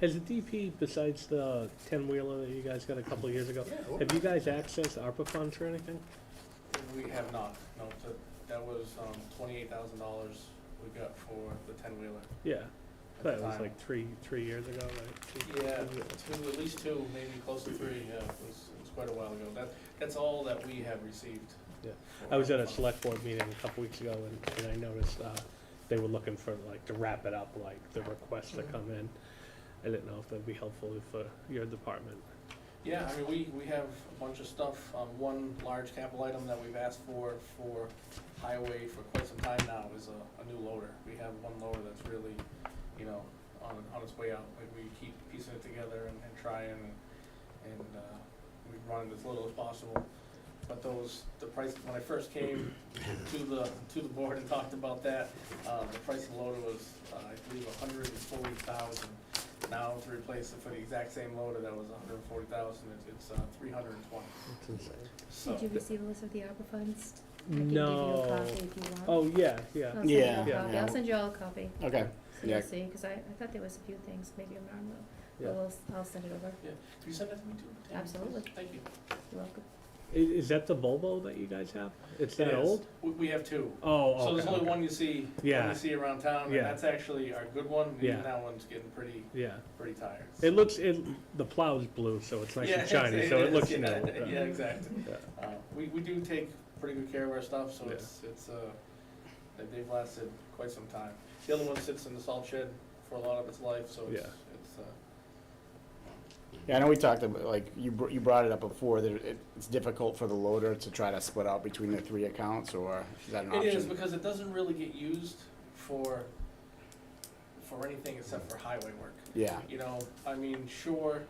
Has the DP, besides the 10-wheeler that you guys got a couple of years ago, Yeah. have you guys accessed ARPA funds or anything? We have not, no, that was $28,000 we got for the 10-wheeler. Yeah, at that the was time. like three years ago, right? Yeah, at least two, maybe close to three, yeah, it was quite a while ago. That's all that we have received. Yeah. for I was at a ARPA funds. select board meeting a couple weeks ago, and I noticed, they were looking for, like, to wrap it up, like, the requests that come in. I didn't know if that'd be helpful for your department. Yeah, I mean, we have a bunch of stuff. One large capital item that we've asked for highway for quite some time now is a new loader. We have one loader that's really, on its way out. We keep piecing it together and trying, and we run it as little as possible. But the price, when I first came to the board and talked about that, the price of the loader was, I believe, $140,000. Now to replace it for the exact same loader that was $140,000, it's $320. It's insane. So, Did you receive a list of the ARPA funds? I can give you No. a copy if you want. Oh, yeah, yeah. I'll send you Yeah. a Yeah. copy. I'll send you all a copy, Okay. so Yeah. you'll see, because I thought there was a few things, maybe I'm wrong though. Yeah. But I'll send it over. yeah, can you send that to me too? Tammy, please? Absolutely. Thank you. You're welcome. Is that the Volvo that you guys have? It's that It is. old? We have two. Oh, okay. So there's only okay. one you see, Yeah. around town, and Yeah. that's actually our good one. Yeah. Even that one's getting pretty Yeah. tired. It looks, the plow's blue, so it's nice Yeah, and shiny, so it is, looks yeah, new. Yeah, exactly. Yeah. We do take pretty good care of our stuff, so Yeah. they've lasted quite some time. The other one sits in the salt shed for a lot of its life, so it's, Yeah. Yeah, I know we talked about, like, you brought it up before, that it's difficult for the loader to try to split out between the three accounts, or is that an option? It is, because it doesn't really get used for anything except for highway work. Yeah, I mean, sure,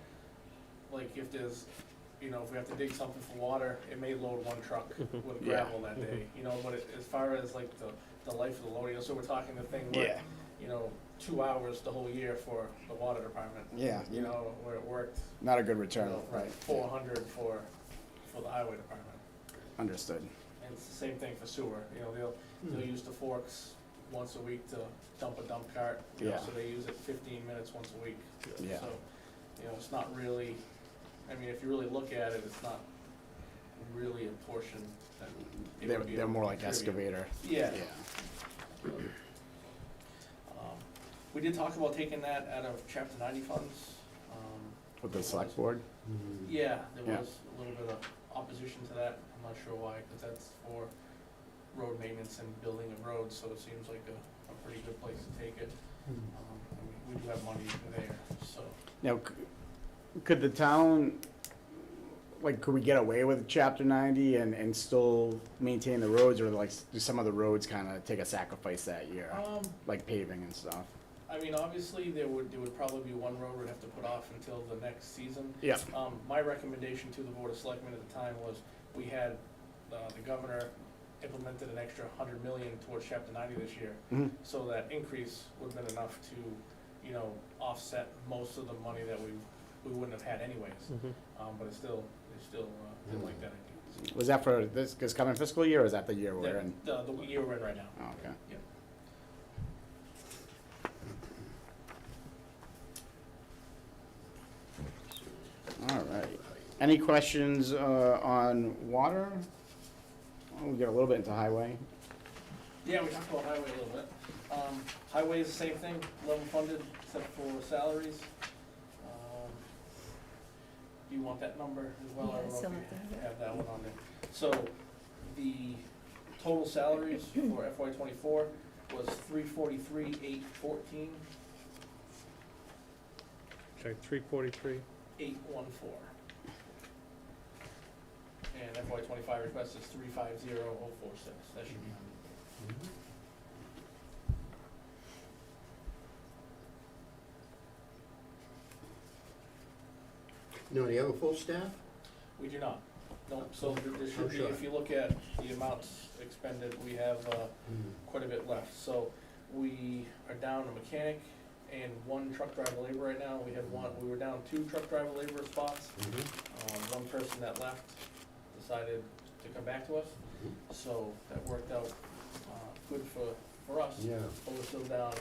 like if there's, if we have to dig something for water, it may load one truck with Yeah. gravel that day, but as far as like the life of the loader, so we're talking the thing where, yeah, 2 hours the whole year for the water department. yeah, Where it worked, not a good return, right, 400 for the highway department. Understood. And it's the same thing for sewer, they'll use the forks once a week to dump a dump cart, Yeah. so they use it 15 minutes once a week. Yeah. So, it's not really, I mean, if you really look at it, it's not really a portion that it would be They're able more to like contribute. excavator. Yeah. Yeah. We did talk about taking that out of Chapter 90 funds. With the select board? Yeah, there Yeah. was a little bit of opposition to that. I'm not sure why, because that's for road maintenance and building of roads, so it seems like a pretty good place to take it. And we do have money there, so. Now, could the town, like, could we get away with chapter 90 and still maintain the roads, or like, do some of the roads kind of take a sacrifice that year? Like paving and stuff? I mean, obviously, there would probably be one road we'd have to put off until the next season. Yeah. My recommendation to the Board of Selectmen at the time was, we had, the governor implemented an extra $100 million towards Chapter 90 this year. Mhm. So that increase would have been enough to, offset most of the money that we wouldn't have had anyways. Mhm. But they still didn't like that idea. Was that for this coming fiscal year, or is that the year we're in? The year we're in right now. Oh, okay. Yep. All right. Any questions on water? Oh, we get a little bit into highway. Yeah, we talked about highway a little bit. Highway is the same thing, level funded except for salaries. Do you want that number as well? Yeah, I don't know still if have to have you it. have that one on there. So the total salaries for FY '24 was $343,814, Sorry, 343. $814. And FY '25 request is $350,046. That should be. No, do you have a full staff? We do not. No, so there I'm should be, sure. if you look at the amounts expended, we have quite a bit left. So we are down a mechanic and one truck driver labor right now. We were down 2 truck driver labor spots. One person that left decided to come back to us, so that worked out good for us. Yeah. But we're still down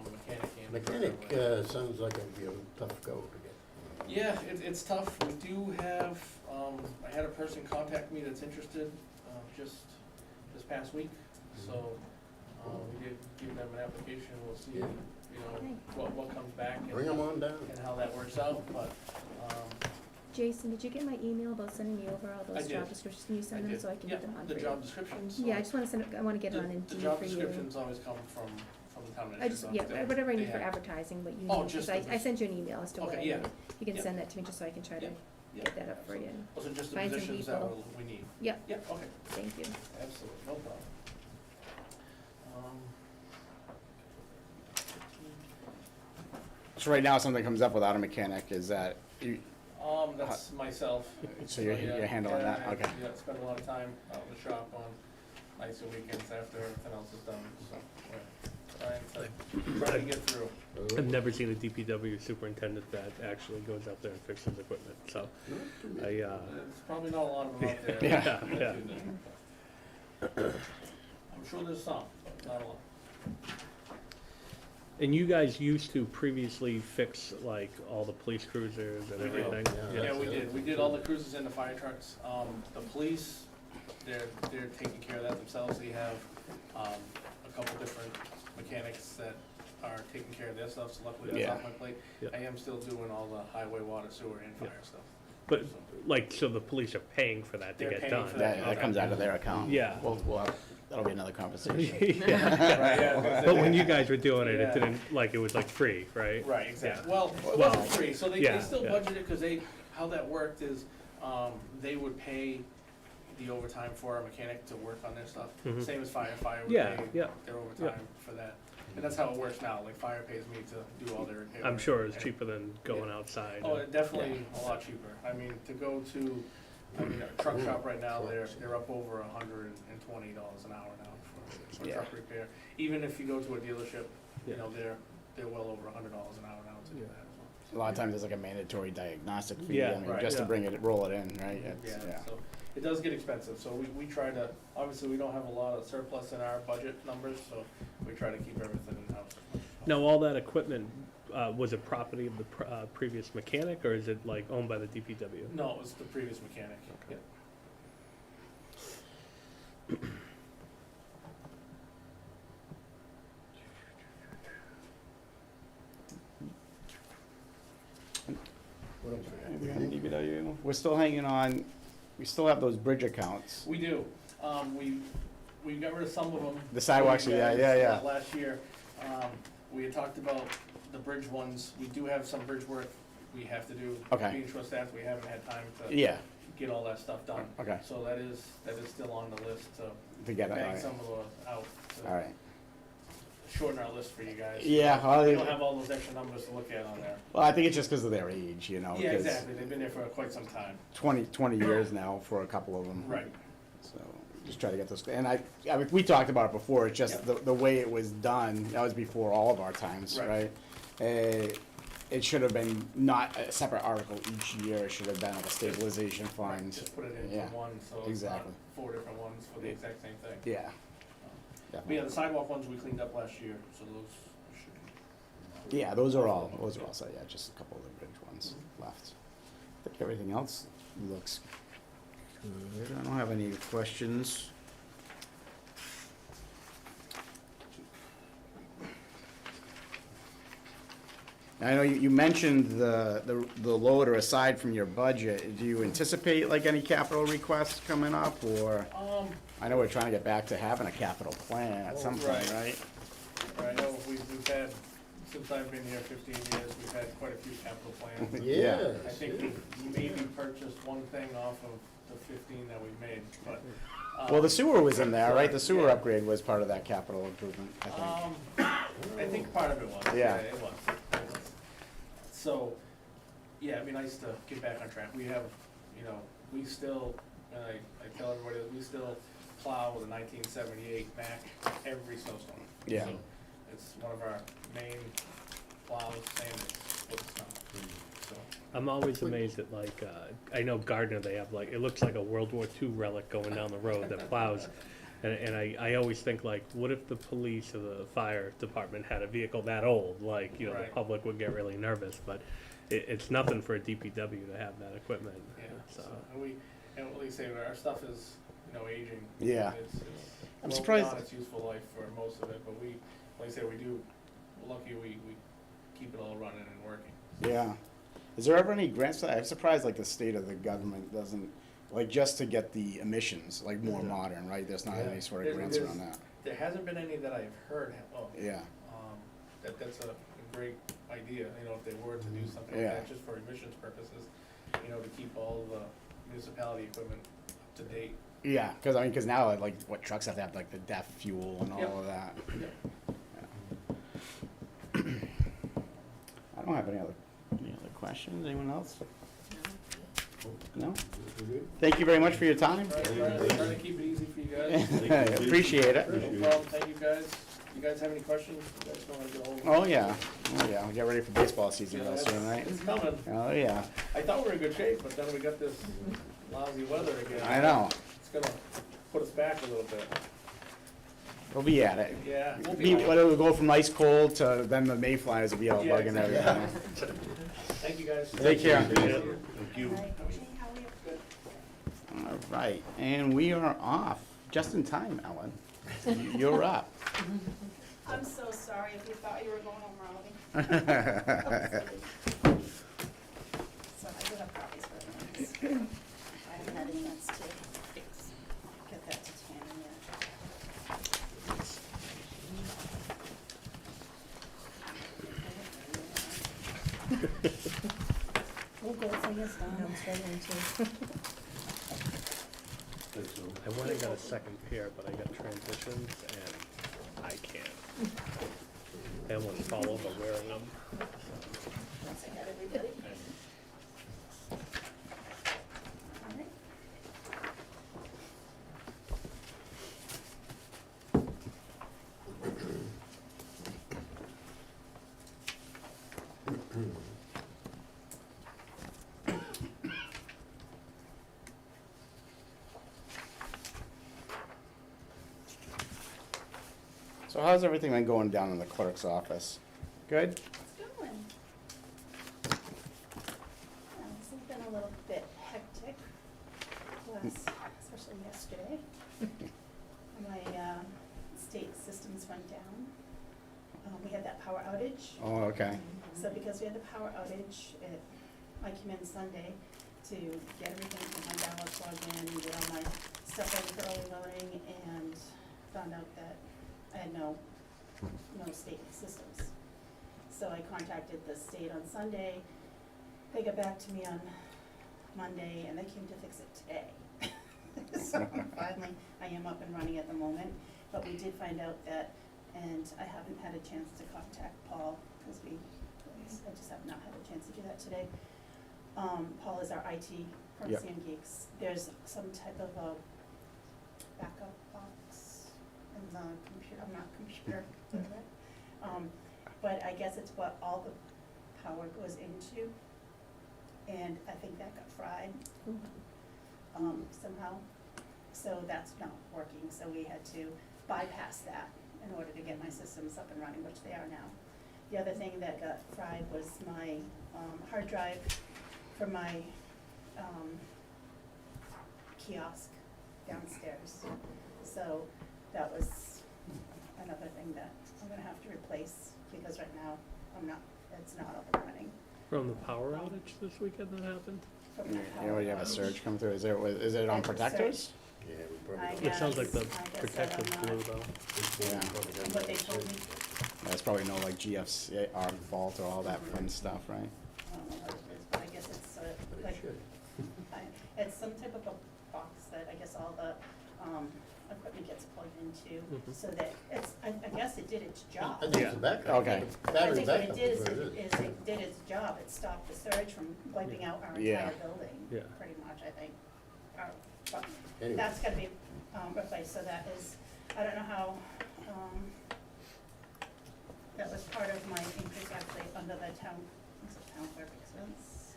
the mechanic and. Mechanic, sounds like it'd be a tough go to get. Yeah, it's tough. We do have, I had a person contact me that's interested, just this past week. So, we did give them an application. We'll see, Yeah. what comes back Bring them on down. and how that works out, but, Jason, did you get my email about sending me over all I those did. job descriptions? Can you I send them did. so I can Yeah, get them on the for job you? descriptions. Yeah, I just wanna send it, I wanna get it on The Indeed job for you. descriptions always come from the town I just, administrator's yeah, office. whatever I They need for have- advertising, what you Oh, need, 'cause just I the- sent you an email as to what I Okay, need. yeah. You can Yeah. send that to me just so I can try to Yeah. get that up for you. Those are just the Find some positions that people. we need. Yep, Yeah, okay, thank you. absolutely, no problem. So right now, if something comes up without a mechanic, is that, you, That's myself. so you're Yeah, handling yeah, that, I- okay. Yeah, spend a lot of time out in the shop on nights and weekends after everything else is done, so we're trying to get through. I've never seen a DPW superintendent that actually goes out there and fixes equipment, so I, There's probably not a lot of them out there. Yeah, that yeah. do that. I'm sure there's some, but not a lot. And you guys used to previously fix like all the police cruisers and We did. everything? Yeah. Yeah, we did. We did all the cruises and the fire trucks. The police, they're taking care of that themselves. They have, a couple different mechanics that are taking care of their stuff, so luckily that's Yeah. off my plate. Yeah. I am still doing all the highway, water, sewer, and fire stuff. But like, so the police are paying for that to They're get paying done? for that. that comes out of their account? Yeah. That'll be another conversation. Yeah. Right, yeah. But when you guys were doing it, Yeah. it didn't, like, it was like free, right? Right, exactly. Yeah. Well, it Well, wasn't free, so they yeah, still yeah. budgeted, cause how that worked is, they would pay the overtime for our mechanic to work on their stuff. Mhm. Same as fire would Yeah, pay yeah, their overtime for that. And that's how it works now, like fire pays me to do all their repair. I'm sure it's And- cheaper than going outside. Oh, it definitely a lot cheaper. I mean, to go to, a truck shop right now, they're up over $120 an hour now for Yeah. truck repair. Even if you go to a dealership, Yeah. they're well over $100 an hour now to do Yeah. that as well. A lot of times it's like a mandatory diagnostic fee, Yeah, I mean, right. just to Yeah. bring it, roll it in, right? It's- Yeah, so it does get expensive, so we try to, obviously, we don't have a lot of surplus in our budget numbers, so we try to keep everything in-house as much as possible. Now, all that equipment, was it property of the previous mechanic, or is it like owned by the DPW? No, it was the previous mechanic, yeah. What else we got? We got any DPW? We're still hanging on, we still have those bridge accounts. We do. We got rid of some of them. The sidewalks, for you yeah, guys, yeah, yeah. Last year. We had talked about the bridge ones. We do have some bridge work we have to do. Okay. Being short-staffed, we haven't had time to Yeah, get all that stuff done. okay, So that is still on the list to together, all bang right, some of those out all to right. shorten our list for you guys. Yeah, We don't have all those extra numbers to look at on there. well, I think it's just because of their age, you know? Yeah, 'cause exactly. They've been there for quite some time. 20 years now for a couple of them. Right. So, just try to get those, and I mean, we talked about it before, it's just the way it was done, that was before all of our times, Right. right? It should have been not a separate article each year, it should have been like a stabilization Right, fund. just put it into Yeah, one, so it's not exactly. 4 different ones for the exact same thing. Yeah. But yeah, Definitely. the sidewalk ones we cleaned up last year, so those should. Yeah, those are all, so yeah, just a couple of the bridge ones left. I think everything else looks good, I don't have any questions. I know you mentioned the loader aside from your budget. Do you anticipate like any capital requests coming up, or? I know we're trying to get back to having a capital plan at some point, right? I know we've had, since I've been here 15 years, we've had quite a few capital plans. Yes. I think we maybe purchased one thing off of the 15 that we made, but. Well, the sewer was in there, right? The sewer upgrade was part of that capital improvement, I think. I think part of it was. Yeah. It was. So, yeah, it'd be nice to get back on track. We have, we still, and I tell everybody that we still plow with a 1978 Mack every snowstorm. Yeah. So it's one of our main plows, same as with the snow. So, I'm always amazed at like, I know Gardner, they have like, it looks like a World War II relic going down the road that plows. And I always think like, what if the police or the fire department had a vehicle that old? Like, the Right. public would get really nervous, but it's nothing for a DPW to have that equipment. yeah, So, and like I say, our stuff is, aging. Yeah. It's I'm well surprised- beyond its useful life for most of it, but we, like I say, we're lucky we keep it all running and working. Yeah. Is there ever any grants for that? I'm surprised like the state of the government doesn't, like just to get the emissions, like more modern, right? There's not any sort of There- grants there's- around that. There hasn't been any that I've heard of. Yeah. That's a great idea, if they were to do something like Yeah. that, just for emissions purposes, to keep all the municipality equipment up to date. Yeah, because now like what trucks have to have like the DEF fuel and all Yep. of that. Yep. I don't have any other questions. Anyone else? No? Thank you very much for your time. Trying to keep it easy for you guys. I appreciate it. No problem, thank you guys. You guys have any questions? You guys know how to get hold of me? Oh, yeah. Oh, yeah. We'll get ready for baseball season real soon, right? It's coming. Oh, yeah. I thought we were in good shape, but then we got this lousy weather again. I know. It's gonna put us back a little bit. We'll be at it. Yeah, we'll be. We'll go from ice cold to then the mayflies will be out Yeah, bugging exactly. everything. Thank you, guys. Take care. Thank you. All right, and we are off. Just in time, Ellen. You're up. I'm so sorry if you thought you were going home early. So I do have copies for everyone. I haven't had a chance to get that to Tanner yet. Oh, good thing is done. I'm struggling too. Thanks, Bill. I went and got a second pair, but I got transitions and I can't. I almost fall over wearing them. Once I got everybody. All right. So how's everything been going down in the clerk's office? Good? It's going. This has been a little bit hectic, especially yesterday. My state systems went down. We had that power outage. Oh, okay. So because we had the power outage, I came in Sunday to get everything from my Dallas plugged in, get all my stuff ready for early voting, and found out that I had no state systems. So I contacted the state on Sunday. They got back to me on Monday, and they came to fix it today. So finally, I am up and running at the moment, but we did find out that, and I haven't had a chance to contact Paul, because I just have not had a chance to do that today. Paul is our IT from Yep. Sam Geeks. There's some type of a backup box in the computer, I'm not computer literate. But I guess it's what all the power goes into, and I think that got fried, somehow. So that's not working, so we had to bypass that in order to get my systems up and running, which they are now. The other thing that got fried was my, hard drive for my, kiosk downstairs. So that was another thing that I'm gonna have to replace, because right now I'm not it's not up and running. From the power outage this weekend that happened? From the You know, you have a power surge come through, is it on It's a protectors? Yeah, we I probably. It sounds like the guess- I guess I protective don't blew know. though. Yeah. From what they told me, There's probably no like GFCR fault or all that fun stuff, right? I don't know what it is, but I guess it's But it like, should. it's some type of a box that I guess all the, equipment gets plugged into, Mhm. so that it's, I guess it did its job. I think it's a backup. Okay. I Battery think what it backup did is what it is. it did its job, it stopped the surge from wiping out our Yeah. entire building, Yeah. pretty much, I think. But Anyway. that's gotta be, replaced, so that is, I don't know how, that was part of my increase actually under the town, what's it, town clerk expense?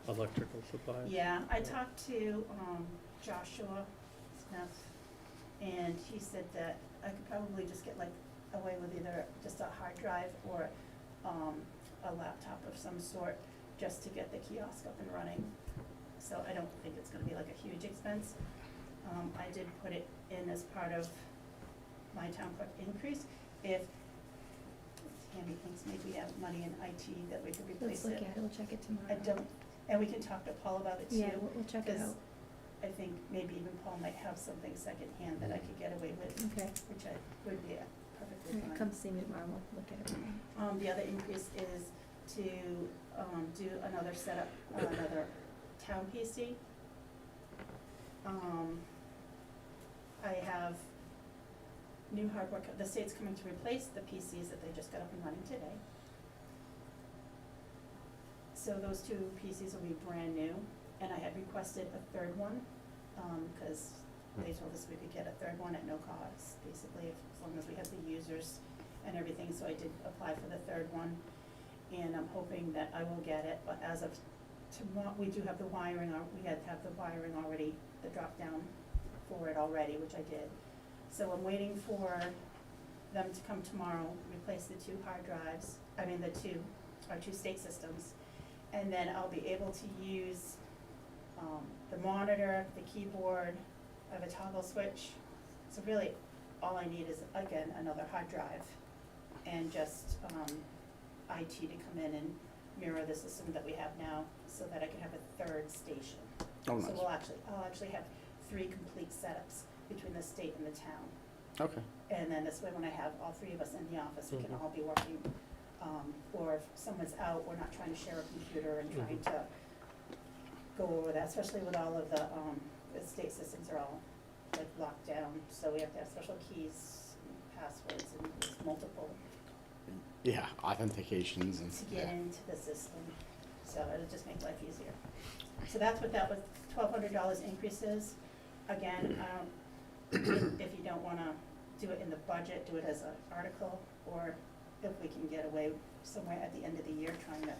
Electrical supplies. Yeah, I talked to, Joshua Smith, and he said that I could probably just get like away with either just a hard drive or, a laptop of some sort, just to get the kiosk up and running. So I don't think it's gonna be like a huge expense. I did put it in as part of my town clerk increase. If Tammy thinks maybe we have money in IT that we could replace Let's look it. at it, we'll check it tomorrow. I don't, and we can talk to Paul about it too. Yeah, we'll check it 'cause out. I think maybe even Paul might have something secondhand that I could get away with, Okay, which I would be perfectly all right, fine. come see me tomorrow, we'll look at it. The other increase is to, do another setup, another town PC. I have new hardware, the state's coming to replace the PCs that they just got up and running today. So those two PCs will be brand new, and I had requested a third one, cause they told us we could get a third one at no cost, basically, as long as we have the users and everything, so I did apply for the third one. And I'm hoping that I will get it, but as of tomorrow, we do have the wiring, we had to have the wiring already, the drop down for it already, which I did. So I'm waiting for them to come tomorrow, replace the two hard drives, our two state systems. And then I'll be able to use, the monitor, the keyboard, I have a toggle switch. So really, all I need is, again, another hard drive and just, IT to come in and mirror the system that we have now, so that I can have a third station. Oh, So nice. I'll actually have 3 complete setups between the state and the town. Okay. And then this way, when I have all 3 of us in the office, we can Mhm. all be working, or if someone's out, we're not trying to share a computer and trying to go over that, especially with all of the state systems are all like locked down, so we have to have special keys, and passwords, and there's multiple Yeah, authentications and, to get yeah. into the system, so it'll just make life easier. So that's what that was, $1,200 increases. Again, if you don't wanna do it in the budget, do it as an article, or if we can get away somewhere at the end of the year trying to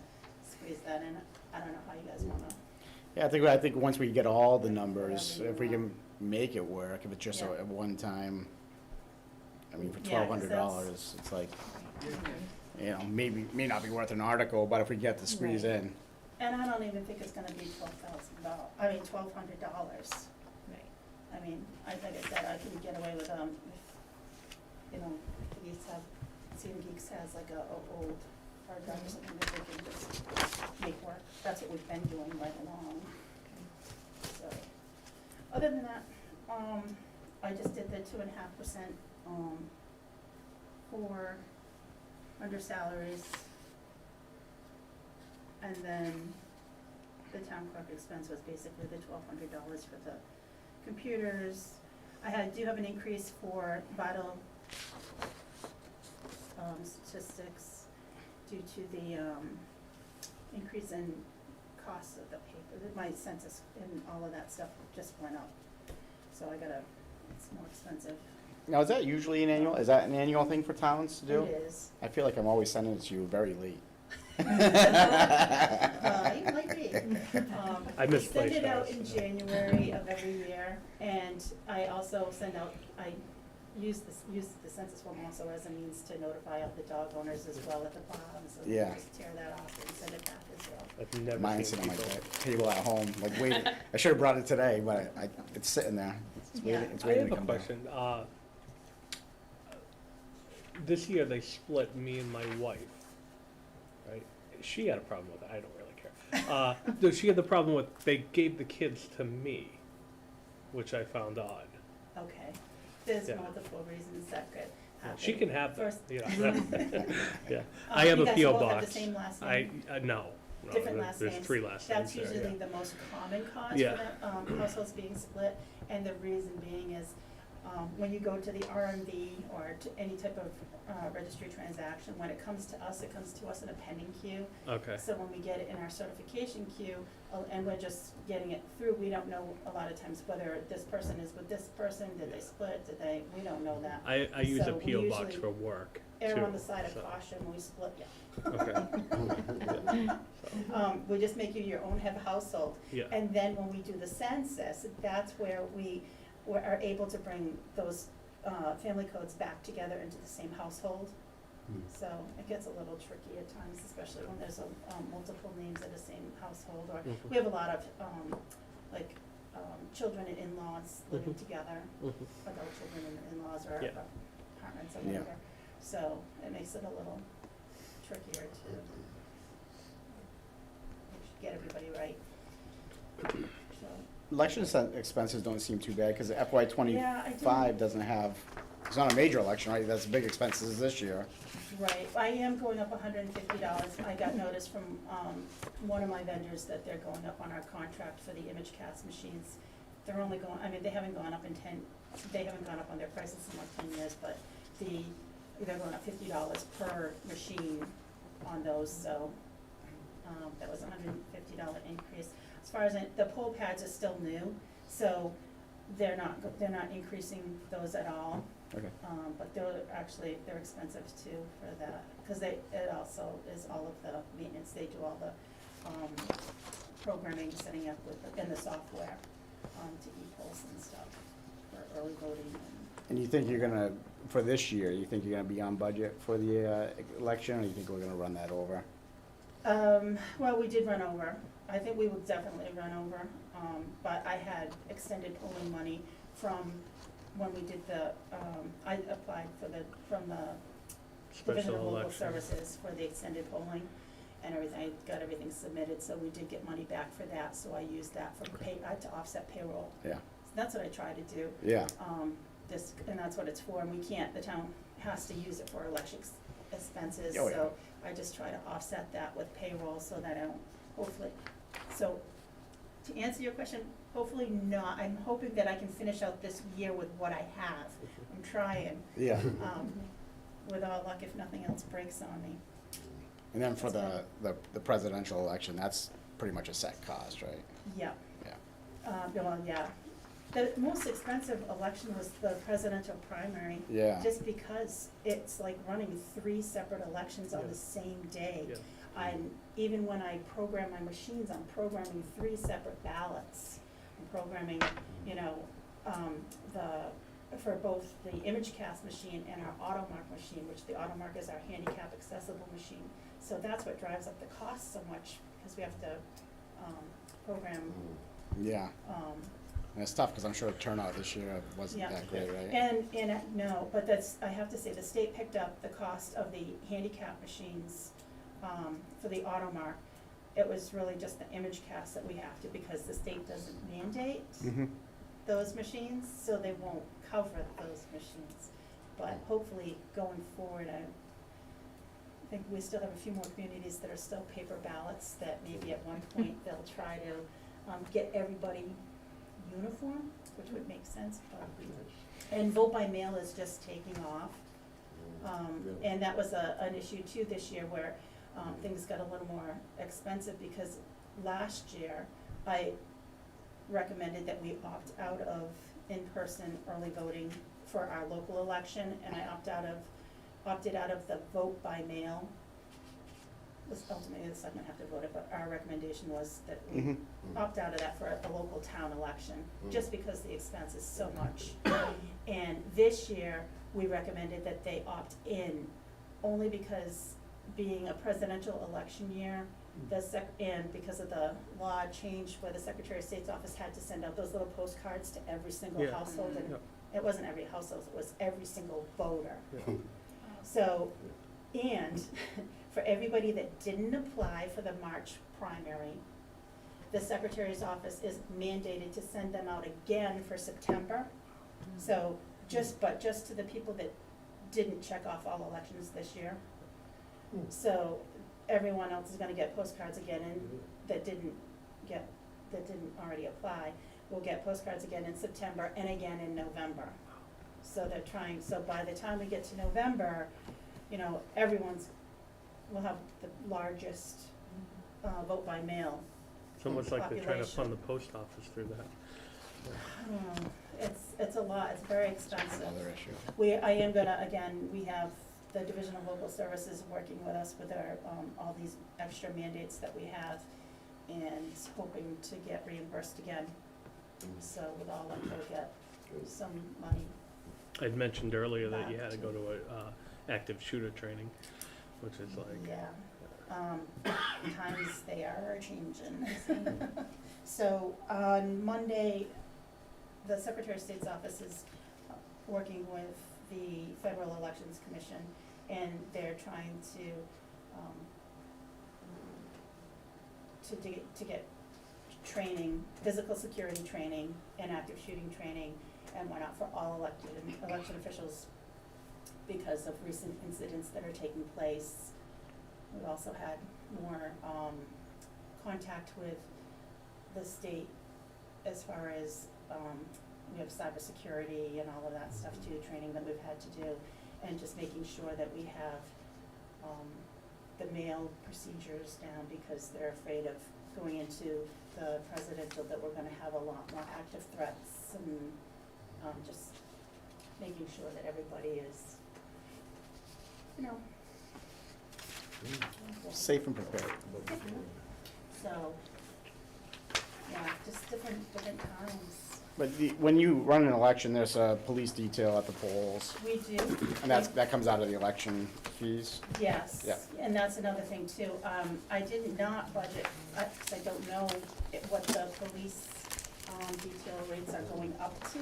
squeeze that in. I don't know how you guys wanna, Yeah, I think once we get all the numbers, if we can make it work, if it's just Yeah. a one-time, I mean, for Yeah, 'cause $1,200, it's like, you know, may not be worth an article, but if we get to squeeze Right. in. and I don't even think it's gonna be $12,000, $1,200. Right. I mean, like I said, I can get away with, if, you know, CM Geeks has like a old hard drive or something that they can just make work. That's what we've been doing right along, so. Other than that, I just did the 2.5%, for under salaries. And then the town clerk expense was basically the $1,200 for the computers. I do have an increase for vital, statistics due to the, increase in costs of the paper. My census and all of that stuff just went up. So it's more expensive. Now, is that usually an annual, is that an annual thing for towns to do? It is. I feel like I'm always sending it to you very late. It might be. I We misplaced send it out ours. in January of every year, and I also I use the census form also as a means to notify of the dog owners as well at the bottom, so you Yeah. can just tear that off and send it back as well. I've never Mine's seen sitting on my people. table at home, like waiting. I should have brought it today, but it's sitting there. It's Yeah. waiting, it's I waiting have to a come down. question. this year they split me and my wife, right? She had a problem with it, I don't really care. No, she had the problem with, they gave the kids to me, which I found odd. Okay, there's Yeah. multiple reasons that could happen. She can have them, First- you know. Yeah, I have You a guys P.O. both have box. the same last I, name? no, Different last there's names. 3 last names That's there, usually yeah. the most common cause Yeah. for the households being split, and the reason being is, when you go to the RMV or to any type of registry transaction, when it comes to us in a pending queue. Okay, So when we get it in our certification queue, and we're just getting it through, we don't know a lot of times whether this person is with this person, did they split, we don't know that. I use a So we P.O. box usually for work, Err too, on the side of so- caution when we split, yeah. Okay. We just make you your own head household. Yeah, And then when we do the census, that's where we are able to bring those family codes back together into the same household. So it gets a little tricky at times, especially when there's multiple names in the same household. Or Mhm. we have a lot of children and in-laws living Mhm. together, Mhm. adult children and in-laws or Yeah. parents or Yeah. whatever. So it makes it a little trickier to get everybody right. So, Election expenses don't seem too bad, because FY yeah, I twenty-five didn't, doesn't have, it's not a major election, right? That's big expenses this year. right, I am going up $150. I got notice from, one of my vendors that they're going up on our contract for the image cast machines. They're only going, I mean, they haven't gone up on their prices in like 10 years, but they're going up $50 per machine on those, so, that was a $150 increase. As far as, the poll pads are still new, so they're not increasing those at all. Okay. But they're expensive too for that, because it also is all of the maintenance, they do all the, programming, setting up and the software, to e-polls and stuff for early voting And you think you're gonna, for this year, you think you're gonna be on budget for the election, or you think we're gonna run that over? Well, we did run over. I think we will definitely run over, but I had extended polling money from when we did I applied from the Division of special Local election. Services for the extended polling and everything. I got everything submitted, so we did get money back for that, so I used that for to offset payroll. Yeah, So that's what I try to do. yeah, And that's what it's for, and the town has to use it for election expenses, Oh, yeah. so I just try to offset that with payroll so that I don't, hopefully. So, to answer your question, hopefully not, I'm hoping that I can finish out this year with what I have. I'm trying, yeah. with all luck, if nothing else breaks on me. And then for the presidential election, that's pretty much a set cost, right? Yeah. Yeah. Well, yeah. The most expensive election was the presidential primary. Yeah. Just because it's like running 3 separate elections on Yeah. the same day. Yeah. Even when I program my machines, I'm programming 3 separate ballots. I'm programming, for both the image cast machine and our AutoMark machine, which the AutoMark is our handicap accessible machine. So that's what drives up the cost so much, because we have to, program, Yeah, and it's tough, because I'm sure turnout this year wasn't Yeah. that great, right? No, but I have to say, the state picked up the cost of the handicap machines, for the AutoMark. It was really just the image cast that we have to, because the state doesn't mandate Mm-hmm. those machines, so they won't cover those machines. But hopefully, going forward, I think we still have a few more communities that are still paper ballots, that maybe at one point they'll try to, get everybody uniform, which would make sense, but. And vote by mail is just taking off. And that was an issue too this year, where, things got a little more expensive, because last year, I recommended that we opt out of in-person early voting for our local election, and I opted out of the vote by mail. Ultimately, the selectmen have to vote it, but our recommendation was that we Mm-hmm. opt out of that for a local town election, just because the expense is so much. And this year, we recommended that they opt in, only because being a presidential election year, and because of the law change where the Secretary of State's office had to send out those little postcards to every single Yeah. household, and Yep. it wasn't every household, it was every single voter. Yeah. So, and for everybody that didn't apply for the March primary, the Secretary's office is mandated to send them out again for September. So, just to the people that didn't check off all elections this year. So, everyone else is gonna get postcards again, and that didn't already apply, will get postcards again in September and again in November. So they're trying, so by the time we get to November, you know, will have the largest, vote by mail. It's almost like they're trying to fund the population. post office through that. I don't know, it's a lot, it's very expensive. Another issue. I am gonna, again, we have the Division of Local Services working with us with our, all these extra mandates that we have, and hoping to get reimbursed again. So with all of them, we'll get some money. I'd mentioned earlier that you had to go to a active shooter training, which is like. Yeah, times they are changing. So on Monday, the Secretary of State's office is working with the Federal Elections Commission, and they're trying to get training, physical security training and active shooting training and whatnot for all election officials because of recent incidents that are taking place. We've also had more contact with the state as far as we have cybersecurity and all of that stuff too, training that we've had to do, and just making sure that we have the mail procedures down because they're afraid of going into the presidential that we're gonna have a lot more active threats, and just making sure that everybody is, you know, Safe and prepared. so, yeah, just different times. But when you run an election, there's a police detail at the polls, We do. and that comes out of the election fees. Yes, Yeah. and that's another thing too. I did not budget, because I don't know what the police detail rates are going up to.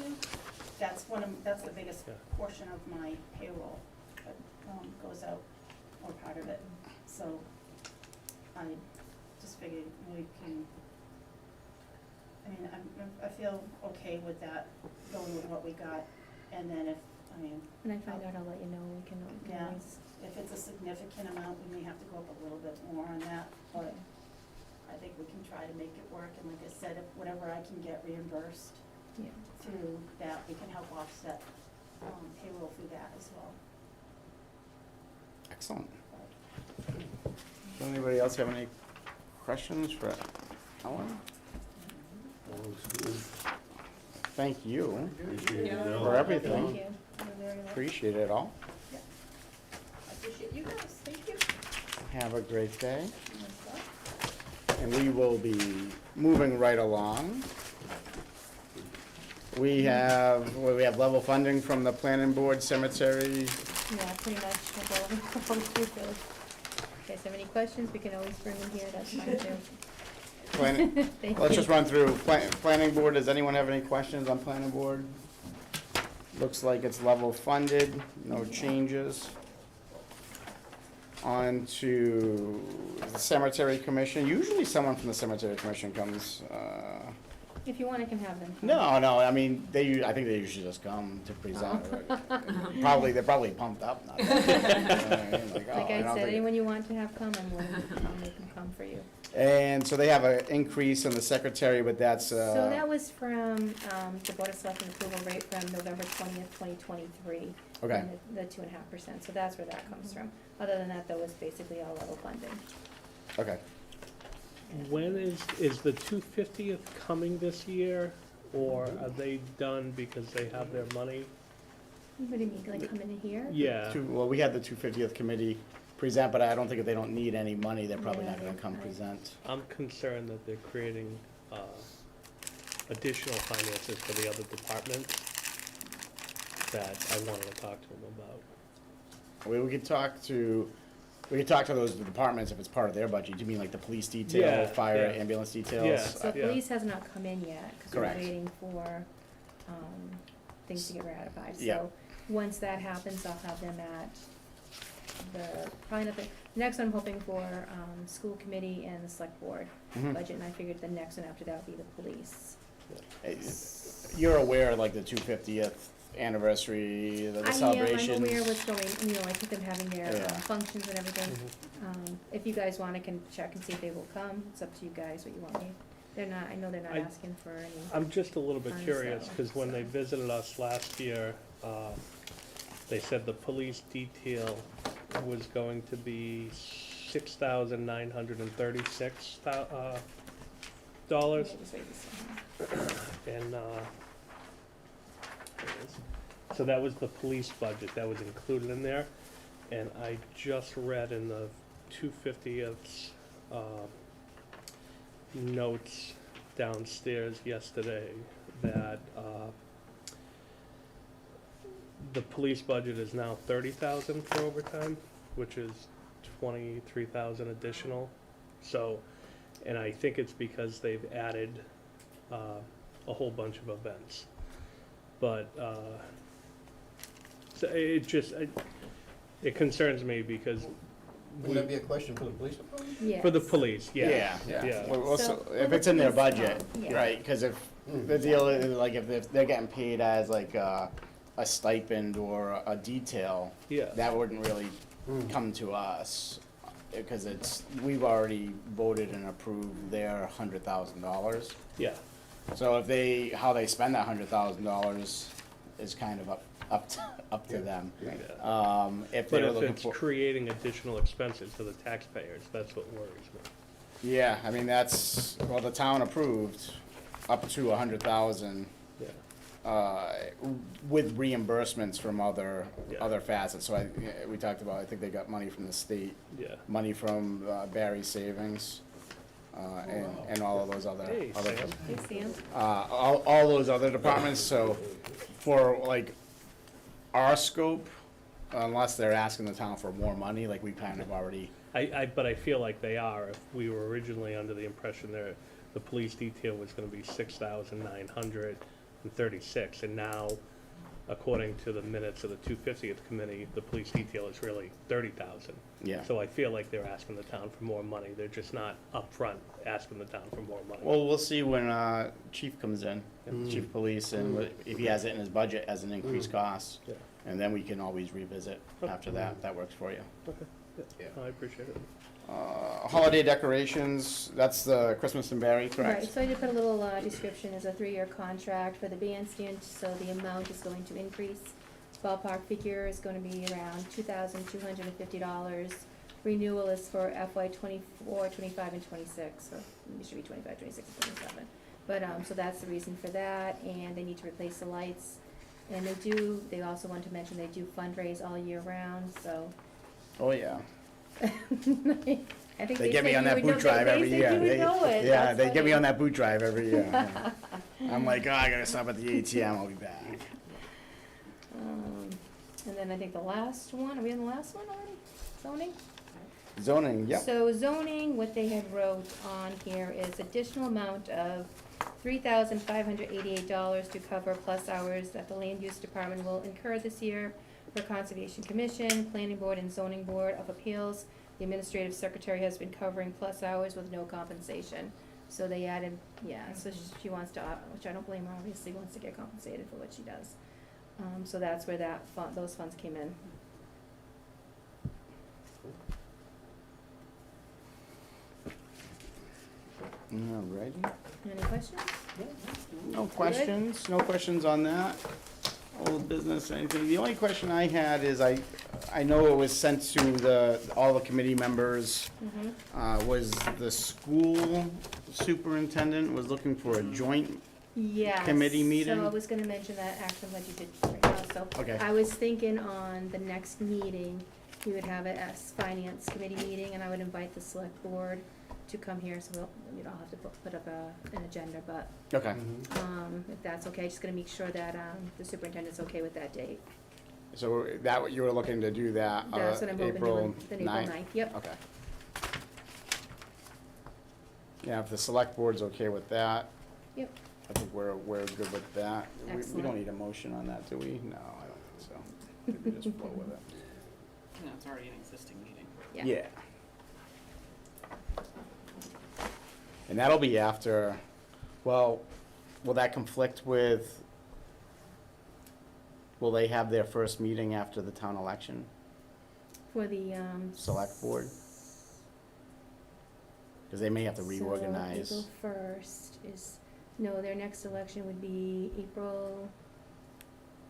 That's the biggest Yeah. portion of my payroll that goes out, or part of it. So I just figured we can, I mean, I feel okay with that, going with what we got, and then When I find out, I'll let you know, we can yeah, always. if it's a significant amount, we may have to go up a little bit more on that, but I think we can try to make it work, and like I said, if whatever I can get reimbursed Yeah. through that, we can help offset payroll through that as well. Excellent. Does anybody else have any questions for Ellen? Thank you Appreciate it, for Al. everything. Thank you. You're very welcome. Appreciate it all. I appreciate you guys, thank you. Have a great day. You as well. And we will be moving right along. We have level funding from the planning board, cemetery. Yeah, pretty much, we'll go over all through those. If you guys have any questions, we can always bring them here, that's fine too. Thank Let's you. just run through planning board. Does anyone have any questions on planning board? Looks like it's level funded, no changes. On to the cemetery commission. Usually someone from the cemetery commission comes, If you want, I can have them. come. no, I mean, I think they usually just come to present. They're probably pumped up. Not Like I said, anyone you want to have come, I'll make them come for you. And so they have an increase in the secretary, but that's, So that was from, the Board of Selectmen approval rate from November 20th, 2023. okay, And the 2.5%, so that's where that comes from. Other than that, though, it's basically all level funding. okay. When is the 250th coming this year, or are they done because they have their money? What do you mean, like come in here? Yeah, Well, we had the 250th committee present, but I don't think if they don't need any money, they're probably Yeah, not gonna they- come I- present. I'm concerned that they're creating additional finances for the other departments that I wanted to talk to them about. We could talk to those departments if it's part of their budget. You mean like the police detail, Yeah, fire, yeah. ambulance details? Yeah. So police has not come in yet, because we're Correct. waiting for, things to get ratified. Yeah. So, once that happens, I'll have them at, probably nothing. Next I'm hoping for, school committee and the select board Mhm. budget, and I figured the next one after that would be the police. Hey, you're aware, like, the 250th anniversary, the celebration? I'm aware what's going, I think them having their Yeah. functions and everything. If you guys want, I can check and see if they will come. It's up to you guys what you want me. They're not, I know they're not I- asking for any. I'm just a little bit Funds, curious, though, because when they so. visited us last year, they said the police detail was going to be $6,936 dollars. Just wait a second. And, so that was the police budget, that was included in there. And I just read in the 250th, notes downstairs yesterday that, the police budget is now 30,000 for overtime, which is 23,000 additional. So, and I think it's because they've added, a whole bunch of events. But, so it concerns me because Wouldn't that be a question for the police department? Yes. for the police, yeah. Yeah. Yeah. Also, So, if for it's the in their police, budget, yeah. right, because if the deal is, like, if they're getting paid as, like, a stipend or a detail, Yeah. that wouldn't really come to us, because we've already voted and approved their $100,000. Yeah, So how they spend that $100,000 is kind of up to them. If they but were if looking it's for, creating additional expenses for the taxpayers, that's what worries me. yeah, I mean, the town approved up to 100,000, Yeah, with reimbursements from other Yeah. facets. So we talked about, I think they got money from the state, yeah. money from Barre Savings, and all of those other. Hey, other Sam. Hey, Sam. all those other departments, so for like our scope, unless they're asking the town for more money, like we kind of already, But I feel like they are. If we were originally under the impression the police detail was gonna be 6,936, and now, according to the minutes of the 250th committee, the police detail is really 30,000. yeah. So I feel like they're asking the town for more money. They're just not upfront asking the town for more money. Well, we'll see when chief comes in, chief of police, and if he has it in his budget as an increased cost, Yeah. and then we can always revisit after that, if that works for you. Okay, yeah, I appreciate it. Holiday decorations, that's the Christmas and Barre, Right, correct? so I did put a little, description as a 3-year contract for the bandstand, so the amount is going to increase. Ballpark figure is gonna be around $2,250. Renewal is for FY 24, 25, and 26, so it should be 25, 26, and 27. But, so that's the reason for that, and they need to replace the lights. And they also want to mention they do fundraise all year round, so. Oh, yeah. I think They get me said on you that would boot know- drive every They year. said you would know it. Yeah, That's they get me funny. on that boot drive every year. Yeah. I'm like, oh, I gotta stop at the ATM, I'll be back. And then I think the last one, are we on the last one already? Zoning? Zoning, yep. So zoning, what they had wrote on here is additional amount of $3,588 to cover plus hours that the land use department will incur this year for Conservation Commission, Planning Board, and Zoning Board of Appeals. The administrative secretary has been covering plus hours with no compensation. So they added, so she wants to, which I don't blame her, obviously, wants to get compensated for what she does. So that's where those funds came in. Alrighty. Any questions? No questions on that. Old business, anything. The only question I had is I know it was sent to all the committee members, was the school superintendent was looking for a joint, Yes. Committee meeting? So I was gonna mention that, actually, I'm glad you did right now, so. Okay. I was thinking on the next meeting, we would have it as finance committee meeting, and I would invite the select board to come here, so I'll have to put up an agenda, but, okay. if that's okay, just gonna make sure that, the superintendent's okay with that date. So you were looking to do that, That's what I'm hoping April doing, then April 9th? 9th, yep. Okay. Yeah, if the select board's okay with that. Yep. I think we're good with that. We don't Excellent. need a motion on that, do we? No, I don't think so. Maybe just flow with it. No, it's it's already an existing meeting. Yeah. Yeah. And that'll be after, well, will that conflict with, will they have their first meeting after the town election? For the, Select board? Because they may have to So reorganize. April first is, no, their next election would be April,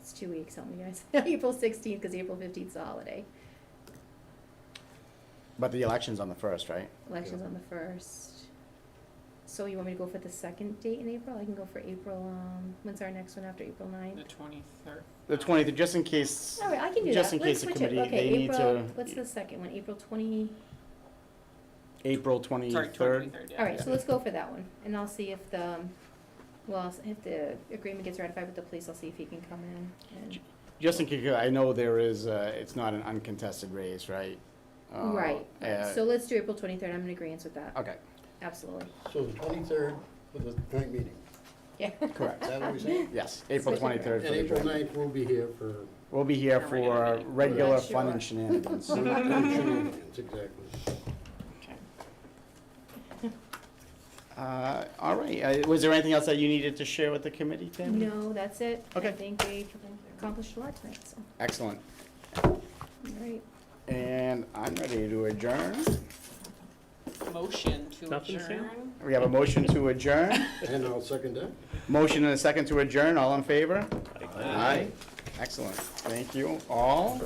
it's 2 weeks, help me guys, April 16th, because April 15th is a holiday. But the election's on the first, right? Election's on the 1st. So you want me to go for the second date in April? I can go for April, when's our next one after April 9th? The 23rd. The 20th, just in case, All right, I can do that. just in Let's case the switch it. committee, Okay, they need April, to, what's the second one? April 20? April Sorry, 23rd? 23rd, yeah. All right, so let's go for that one, and I'll see if the, well, if the agreement gets ratified with the police, I'll see if he can come in and. Just in case, I know there is, it's not an uncontested race, right? Right, Uh, so let's do April 23rd, I'm in agreement with that, Okay, absolutely. So the 23rd for the joint meeting, Yeah. correct. is that what we saying? Yes, April Switch it 23rd for And the April joint. 9th, we'll be here for. We'll be here A regular for meeting. regular Not fun sure. and shenanigans. Exactly. Okay. All right, was there anything else that you needed to share with the committee, Tammy? No, that's it. Okay. I think we accomplished a lot tonight, so, Excellent. all right. And I'm ready to adjourn. Motion to Nothing, Sam? adjourn. We have a motion to adjourn. And I'll second that. Motion and a second to adjourn. All in favor? Like, Aye. Excellent. Thank you all.